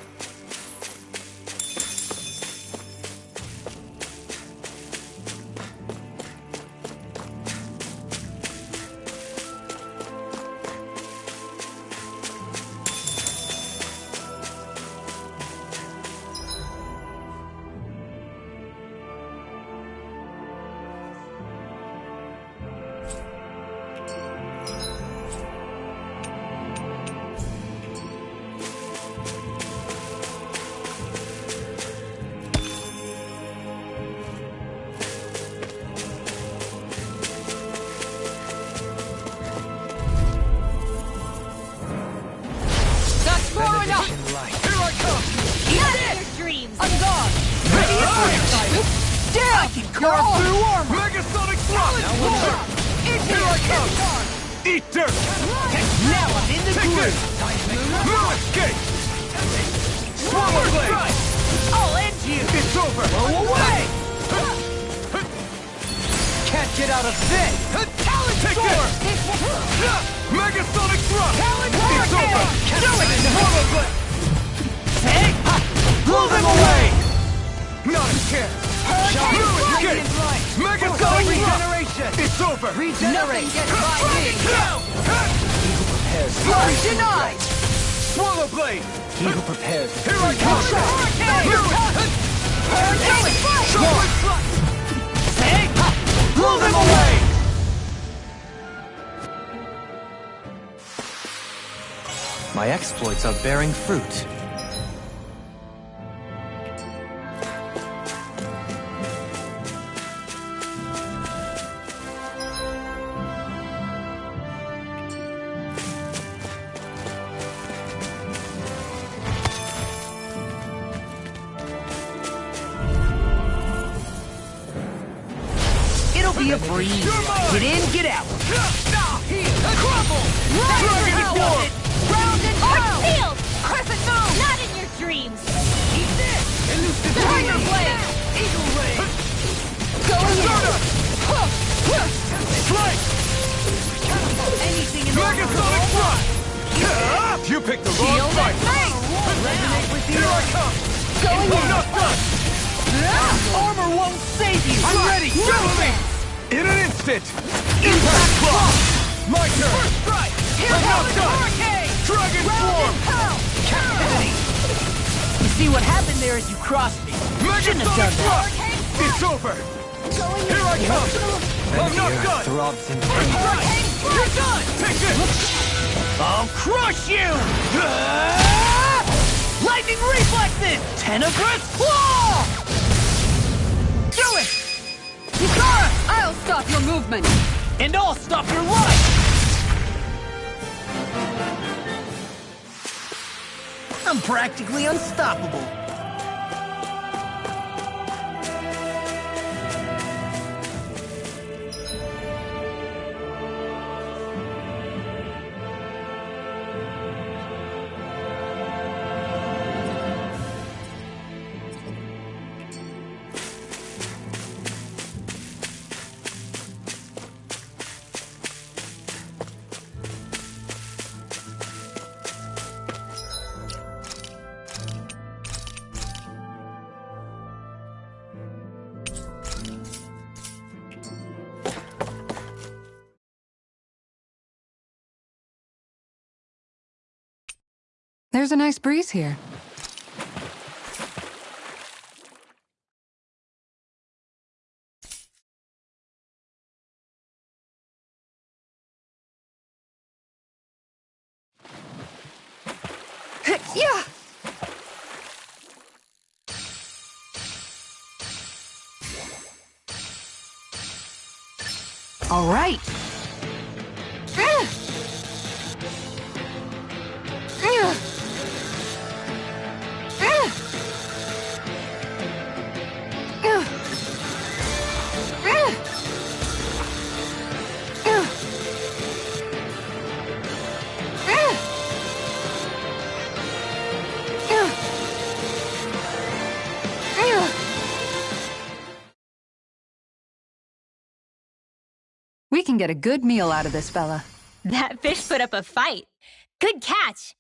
My exploits are bearing fruit. It'll be a breeze. Get in, get out. Crumble! Dragon Form! Round and pound! Field! Crescent Moon! Not in your dreams! Eat this! Elusive Tiger Blade! Eagle Ray! Going in! Strike! Anything in Megasonic Thrust! You picked the wrong fight! Resonate with the Here I earth. come! Going I'm in! not done! Armor won't save you! I'm ready! Follow me! In an instant! Impact Claw! My turn! First strike! Here I'm not comes done! Hurricane! Dragon Form! Captivity! You see what happened there is you crossed me. Shouldn't have done Megasonic that. Thrust! It's over! Here I come! I'm not done! Throbs in First strike! You're done! Take this! I'll crush you! Lightning reflexes! Tenebrous claw! Do it! Kisara! I'll stop your movement! And I'll stop your life! I'm practically unstoppable. There's a nice breeze here. Yeah! All right. We can get a good meal out of this fella. That fish put up a fight. Good catch.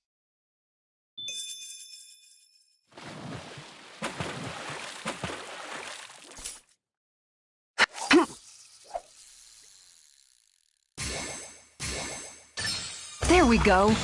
There we go.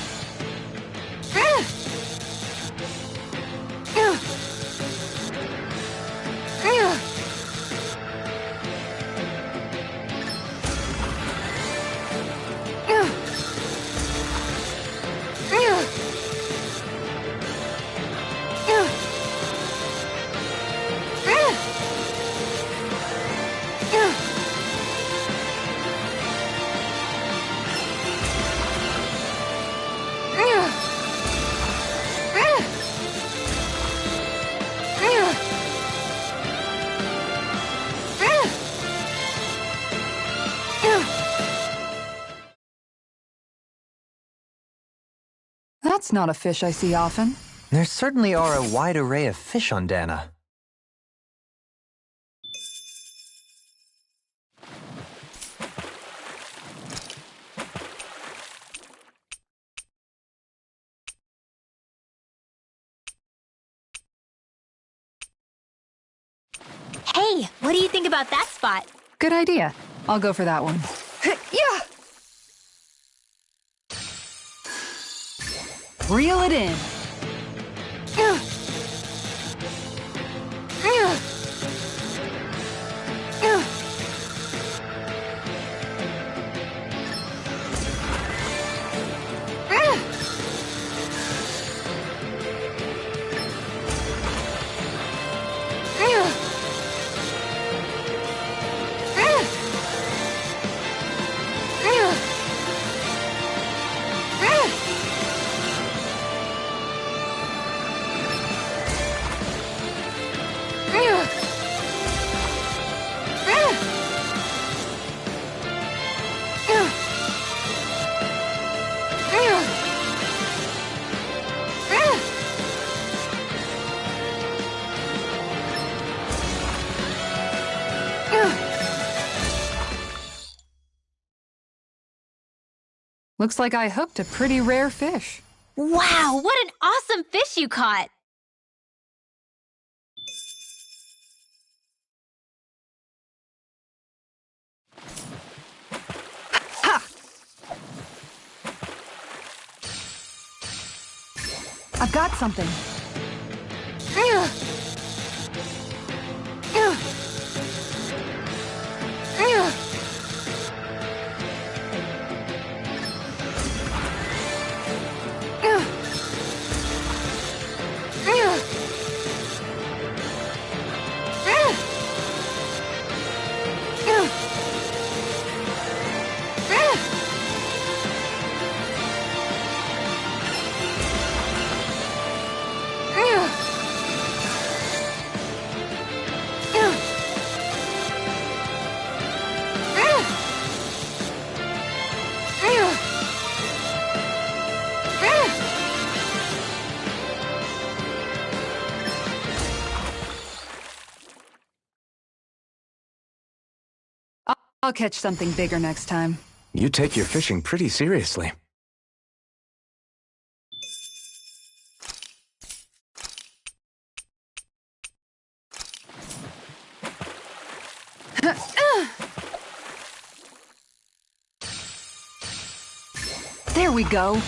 That's not a fish I see often. There certainly are a wide array of fish on Dana. Hey, what do you think about that spot? Good idea. I'll go for that one. Yeah! Reel it in. Looks like I hooked a pretty rare fish. Wow, what an awesome fish you caught! Ha! I've got something. I'll catch something bigger next time. You take your fishing pretty seriously. There we go.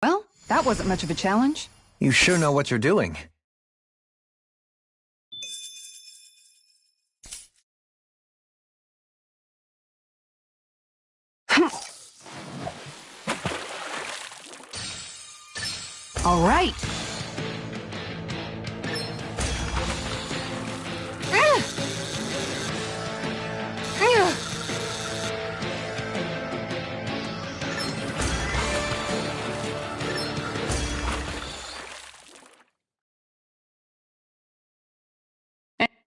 Well, that wasn't much of a challenge. You sure know what you're doing. All right.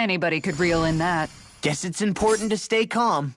Anybody could reel in that. Guess it's important to stay calm.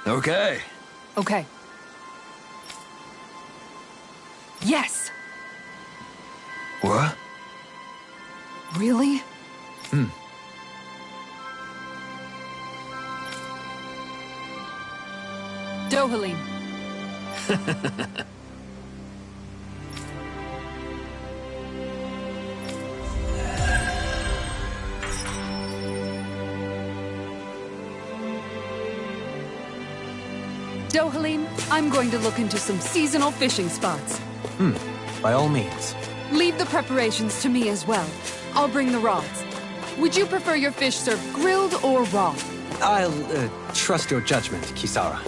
Okay. Okay. Yes! What? Really? Dohalim. Dohalim, I'm going to look into some seasonal fishing spots. By all means. Leave the preparations to me as well. I'll bring the rods. Would you prefer your fish served grilled or raw? I'll, trust your judgment, Kisara.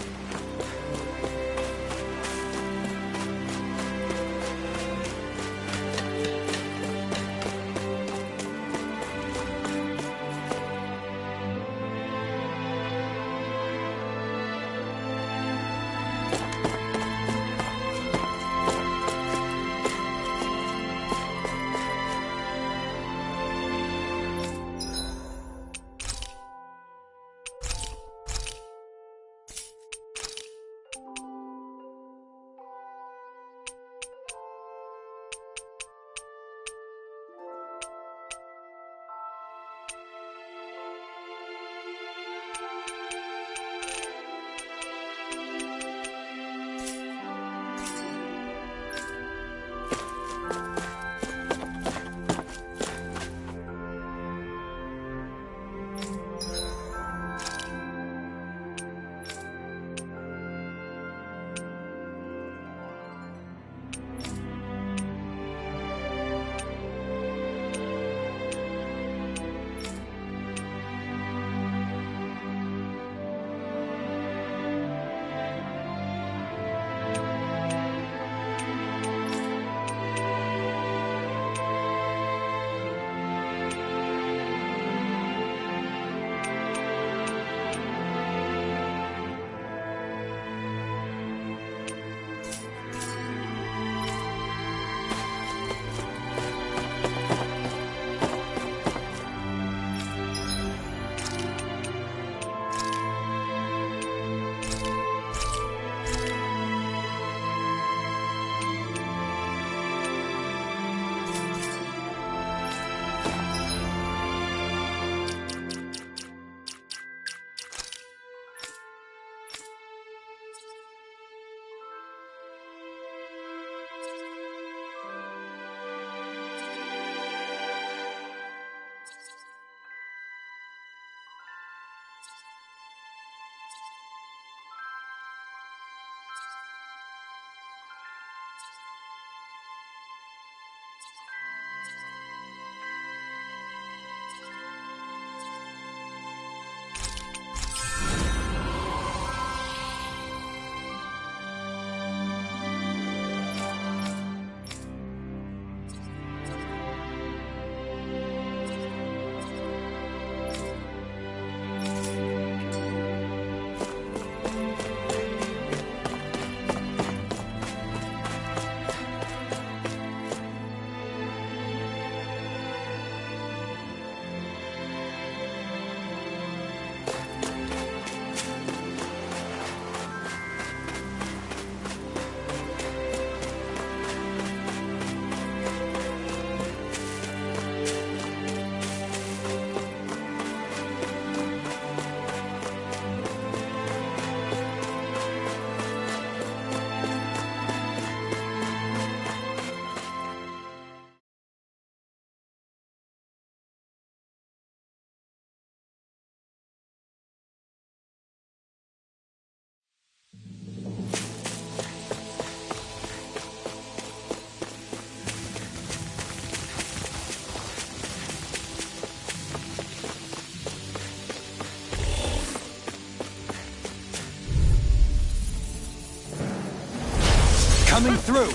coming through.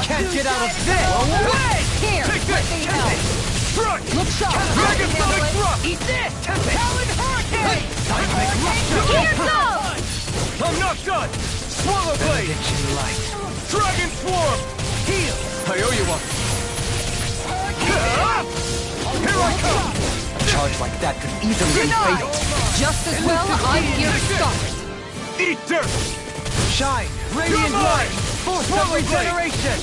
Can't get out of this. Here, let me help. Look sharp. Megasonic thrust. Eat this. Talon Hurricane. Seismic rupture. Here goes! I'm not done! Swallow Blade! Benediction light. Dragon Swarm! Heal. I owe you one. Here I come! Charge like that could easily be fatal. Just as well, I'm here to stop it. Eat dirt! Shine. Radiant light. Force of Swallow Blade. regeneration.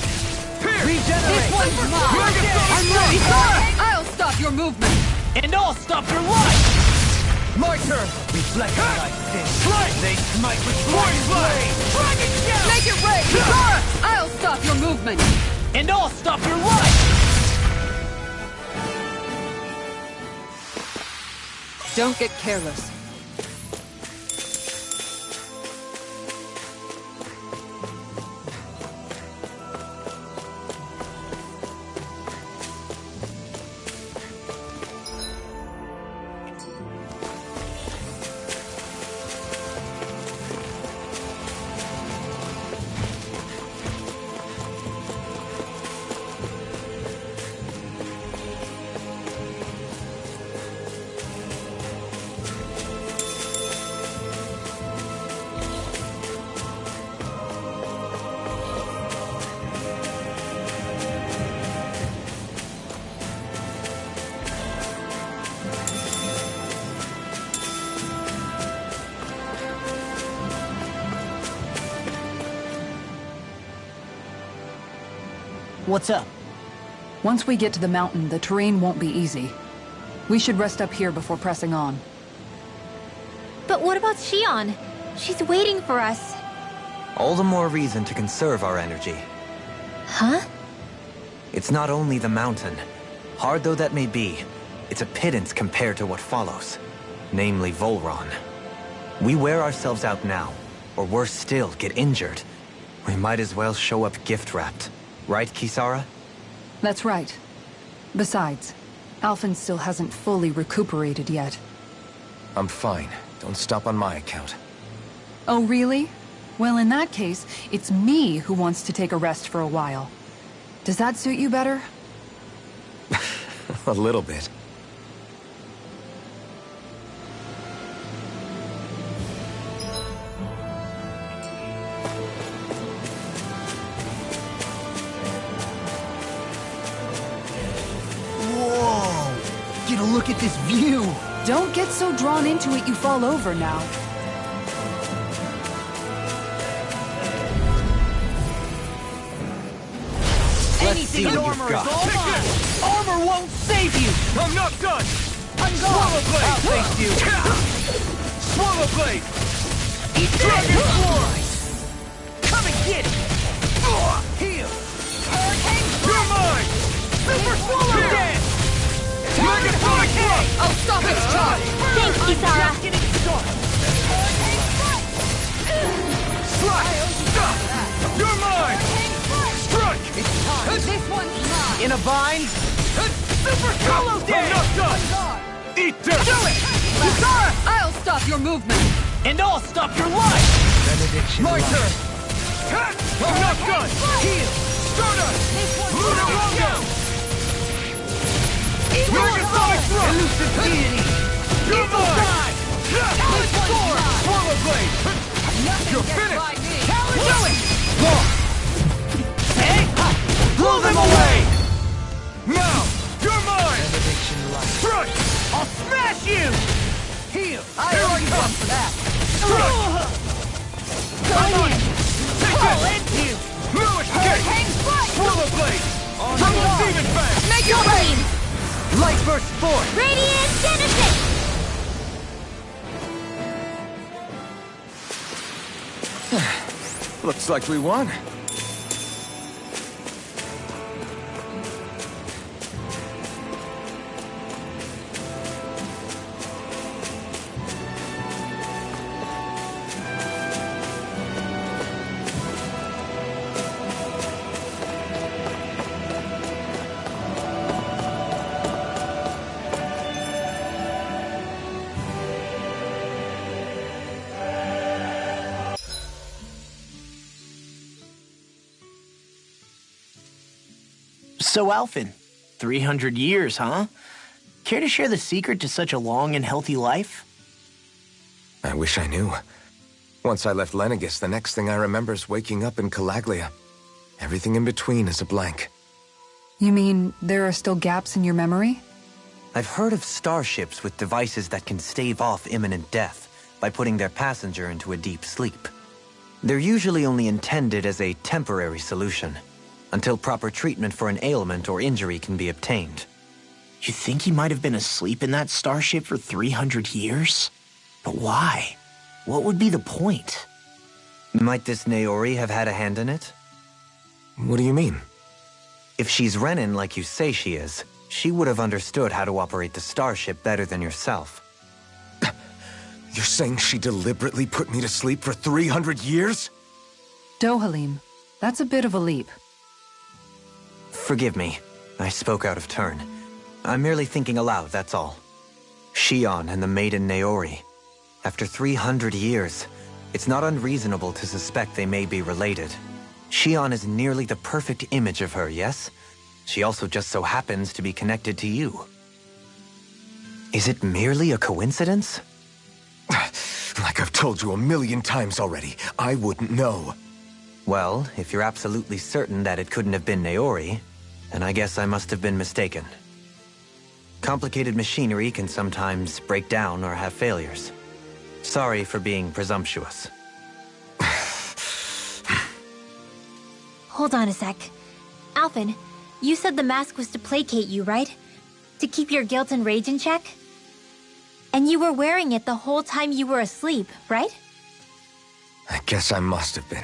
Here! Regenerate. This one's mine. Megasonic I'm ready, thrust! sir. I'll stop your movement. And I'll stop your life! My turn! Reflect what I think. Slide! They smite with Point Blade! Dragon Shell! Make it rain. Sir, I'll stop your movement. And I'll stop your life! Don't get careless. What's up? Once we get to the mountain, the terrain won't be easy. We should rest up here before pressing on. But what about Shion? She's waiting for us. All the more reason to conserve our energy. Huh? It's not only the mountain. Hard though that may be, it's a pittance compared to what follows. Namely Volron. We wear ourselves out now, or worse still, get injured. We might as well show up gift-wrapped. Right, Kisara? That's right. Besides, Alphen still hasn't fully recuperated yet. I'm fine. Don't stop on my account. Oh, really? Well, in that case, it's me who wants to take a rest for a while. Does that suit you better? A little bit. Whoa! Get a look at this view! Don't get so drawn into it you fall over now. Anything see in what you've armor is got. all mine! Armor won't save you! I'm not done! I'm gone! Swallow Blade! I'll face you! Swallow Blade! Eat Dragon this! Swarm! Come and get it! Heal! You're mine! Super Swallow Here! Dance! Megasonic Thrust! I'll stop its charge! Thanks, Kisara. Just getting started! Slide! Stop! You're mine! Strike! It's time! This one's mine! In a bind! Super Swallow I'm Dance! not done! Eat dirt! Do it! Kisara! I'll stop your movement! And I'll stop your life! Benediction My light. turn! I'm not done! Heal! Stardust! Lunarongo! Megasonic Thrust! Elusive deity! You're mine! Die! Talon Sword! Swallow Blade! Nothing You're gets finished! by me! Talon do it! Hey! Blow them away! Now! You're mine! Benediction light. Strike! I'll smash you! Heal! I Here I already come. come for that! Strike! Come on! Take I'll it! end you! No escape! Swallow Blade! Double Demon Fang! Make it rain! Light burst forth! Radiant Genesis! Looks like we won. So, Alphen, 300 years, huh? Care to share the secret to such a long and healthy life? I wish I knew. Once I left Lenegis, the next thing I remember is waking up in Calaglia. Everything in between is a blank. You mean there are still gaps in your memory? I've heard of starships with devices that can stave off imminent death by putting their passenger into a deep sleep. They're usually only intended as a temporary solution, until proper treatment for an ailment or injury can be obtained. You think he might have been asleep in that starship for 300 years? But why? What would be the point? Might this Naori have had a hand in it? What do you mean? If she's Renan like you say she is, she would have understood how to operate the starship better than yourself. You're saying she deliberately put me to sleep for 300 years? Dohalim, that's a bit of a leap. Forgive me, I spoke out of turn. I'm merely thinking aloud, that's all. Shion and the maiden Naori. After 300 years, it's not unreasonable to suspect they may be related. Shion is nearly the perfect image of her, yes? She also just so happens to be connected to you. Is it merely a coincidence? Like I've told you a million times already, I wouldn't know. Well, if you're absolutely certain that it couldn't have been Naori, then I guess I must have been mistaken. Complicated machinery can sometimes break down or have failures. Sorry for being presumptuous. Hold on a sec. Alphen, you said the mask was to placate you, right? To keep your guilt and rage in check? And you were wearing it the whole time you were asleep, right? I guess I must have been.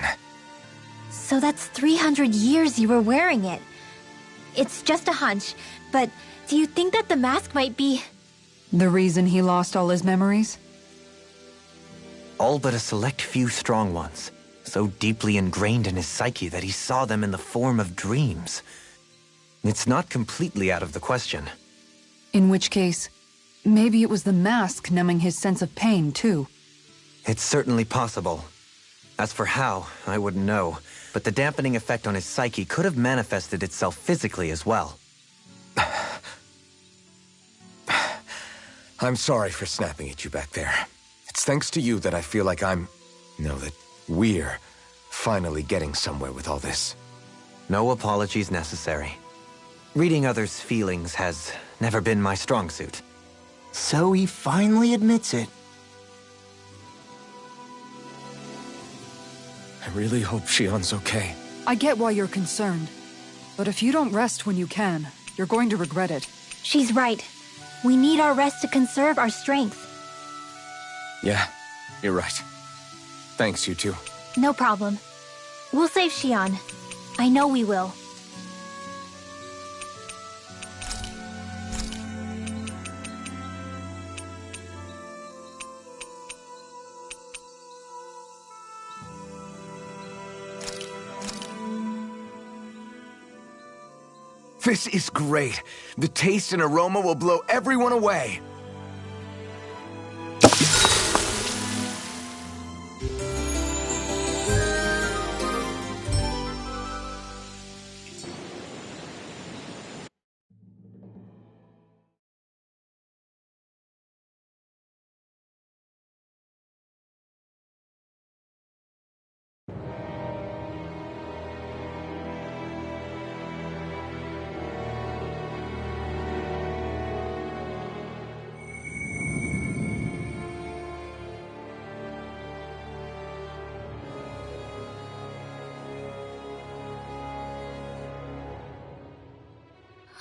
So that's 300 years you were wearing it. It's just a hunch, but do you think that the mask might be... The reason he lost all his memories? All but a select few strong ones, so deeply ingrained in his psyche that he saw them in the form of dreams. It's not completely out of the question. In which case, maybe it was the mask numbing his sense of pain, too. It's certainly possible. As for how, I wouldn't know, but the dampening effect on his psyche could have manifested itself physically as well. I'm sorry for snapping at you back there. It's thanks to you that I feel like that we're finally getting somewhere with all this. No apologies necessary. Reading others' feelings has never been my strong suit. So he finally admits it. I really hope Shion's okay. I get why you're concerned. But if you don't rest when you can, you're going to regret it. She's right. We need our rest to conserve our strength. Yeah, you're right. Thanks, you two. No problem. We'll save Shion. I know we will. This is great. The taste and aroma will blow everyone away.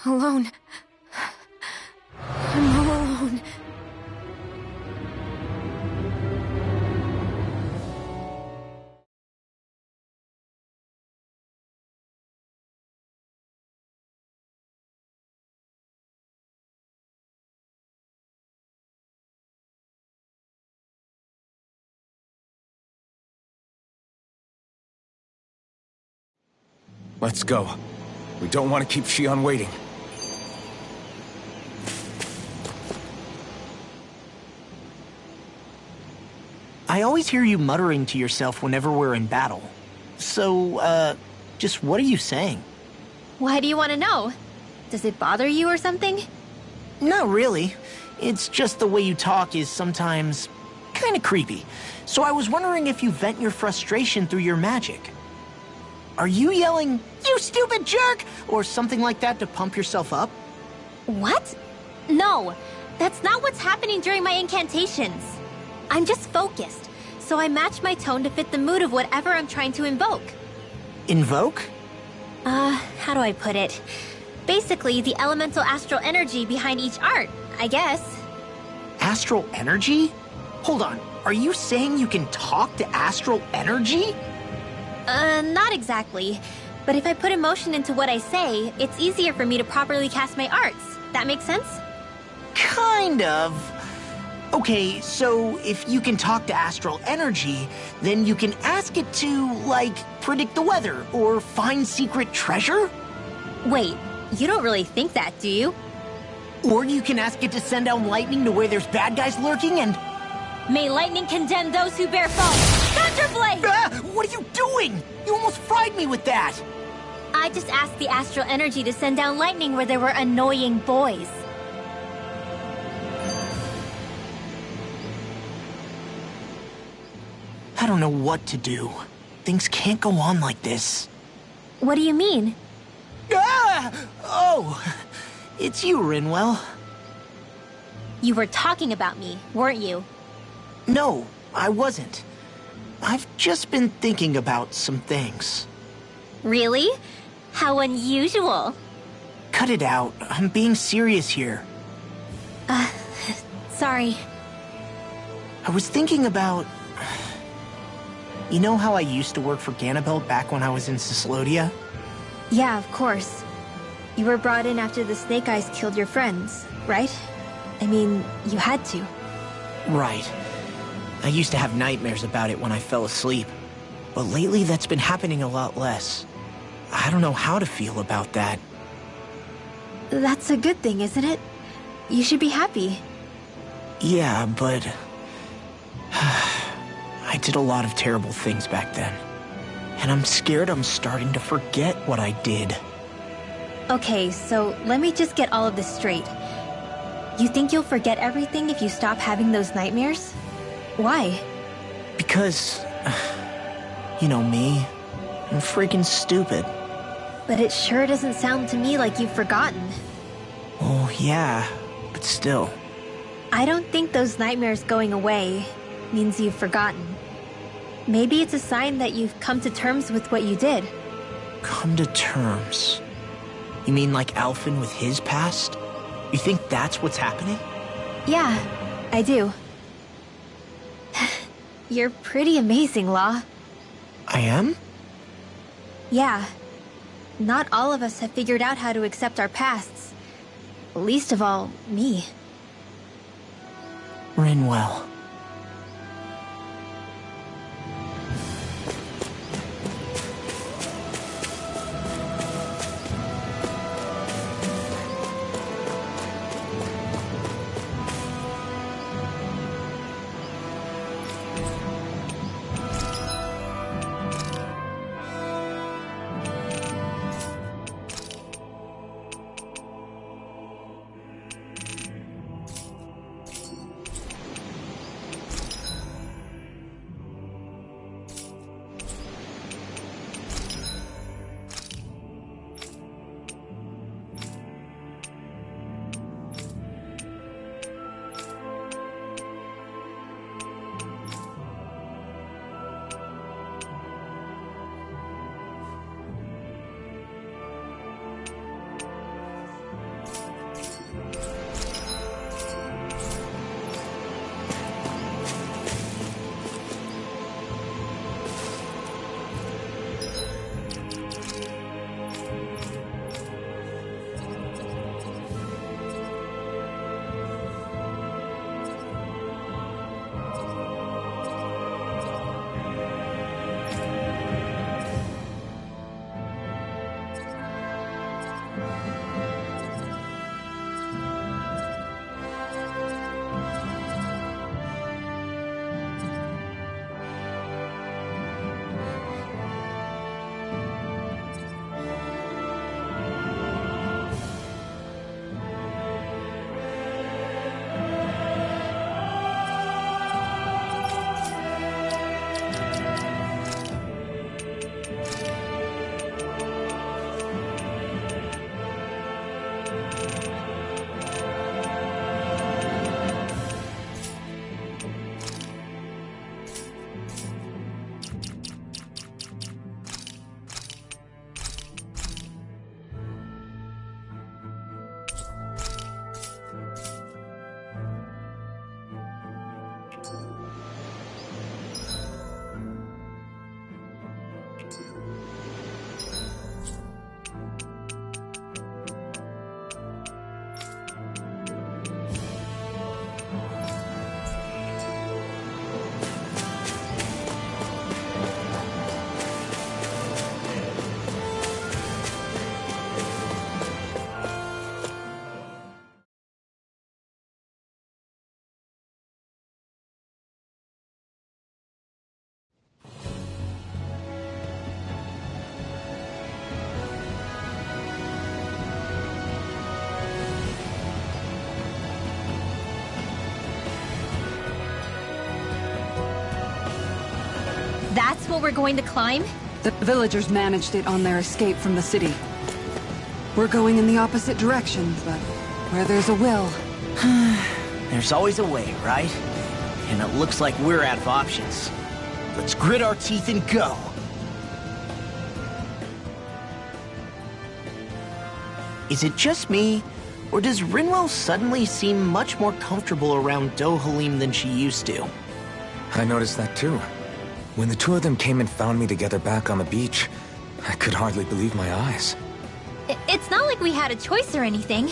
Alone. I'm all alone. Let's go. We don't want to keep Shion waiting. I always hear you muttering to yourself whenever we're in battle. So, just what are you saying? Why do you want to know? Does it bother you or something? Not really. It's just the way you talk is sometimes kind of creepy. So I was wondering if you vent your frustration through your magic. Are you yelling, "You stupid jerk!" or something like that to pump yourself up? What? No, that's not what's happening during my incantations. I'm just focused, so I match my tone to fit the mood of whatever I'm trying to invoke. Invoke? How do I put it? Basically, the elemental astral energy behind each art, I guess. Astral energy? Hold on, are you saying you can talk to astral energy? Not exactly. But if I put emotion into what I say, it's easier for me to properly cast my arts. That makes sense? Kind of. Okay, so if you can talk to astral energy, then you can ask it to, like, predict the weather or find secret treasure? Wait, you don't really think that, do you? Or you can ask it to send down lightning to where there's bad guys lurking and... May lightning condemn those who bear false! Thunderblade! What are you doing? You almost fried me with that! I just asked the astral energy to send down lightning where there were annoying boys. I don't know what to do. Things can't go on like this. What do you mean? Oh! It's you, Rinwell. You were talking about me, weren't you? No, I wasn't. I've just been thinking about some things. Really? How unusual. Cut it out. I'm being serious here. Sorry. I was thinking about... You know how I used to work for Ganabelt back when I was in Cyslodia? Yeah, of course. You were brought in after the Snake Eyes killed your friends, right? I mean, you had to. Right. I used to have nightmares about it when I fell asleep. But lately that's been happening a lot less. I don't know how to feel about that. That's a good thing, isn't it? You should be happy. Yeah, but... I did a lot of terrible things back then. And I'm scared I'm starting to forget what I did. Okay, so let me just get all of this straight. You think you'll forget everything if you stop having those nightmares? Why? Because... You know me. I'm freaking stupid. But it sure doesn't sound to me like you've forgotten. Oh, yeah. But still. I don't think those nightmares going away means you've forgotten. Maybe it's a sign that you've come to terms with what you did. Come to terms? You mean like Alphen with his past? You think that's what's happening? Yeah, I do. You're pretty amazing, Law. I am? Yeah. Not all of us have figured out how to accept our pasts. Least of all, me. Rinwell. That's what we're going to climb? The villagers managed it on their escape from the city. We're going in the opposite direction, but where there's a will... There's always a way, right? And it looks like we're out of options. Let's grit our teeth and go. Is it just me, or does Rinwell suddenly seem much more comfortable around Dohalim than she used to? I noticed that too. When the two of them came and found me together back on the beach, I could hardly believe my eyes. It's not like we had a choice or anything.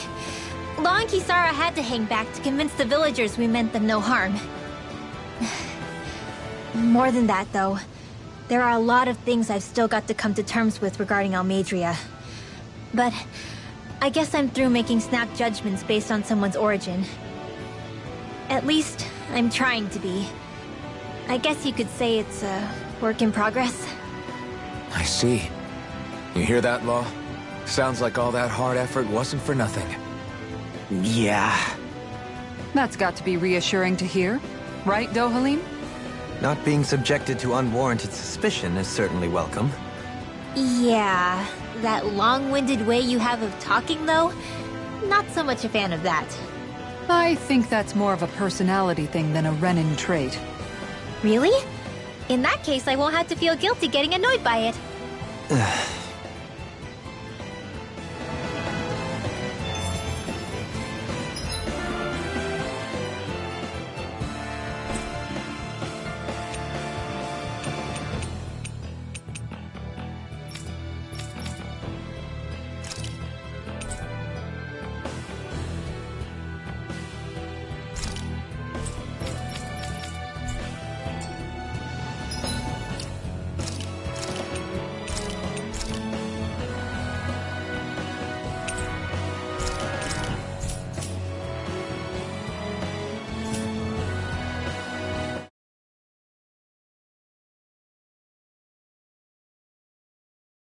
Law and Kisara had to hang back to convince the villagers we meant them no harm. More than that, though. There are a lot of things I've still got to come to terms with regarding Almeidrea. But I guess I'm through making snap judgments based on someone's origin. At least, I'm trying to be. I guess you could say it's a work in progress. I see. You hear that, Law? Sounds like all that hard effort wasn't for nothing. Yeah. That's got to be reassuring to hear. Right, Dohalim? Not being subjected to unwarranted suspicion is certainly welcome. Yeah, that long-winded way you have of talking, though? Not so much a fan of that. I think that's more of a personality thing than a Renin trait. Really? In that case, I won't have to feel guilty getting annoyed by it.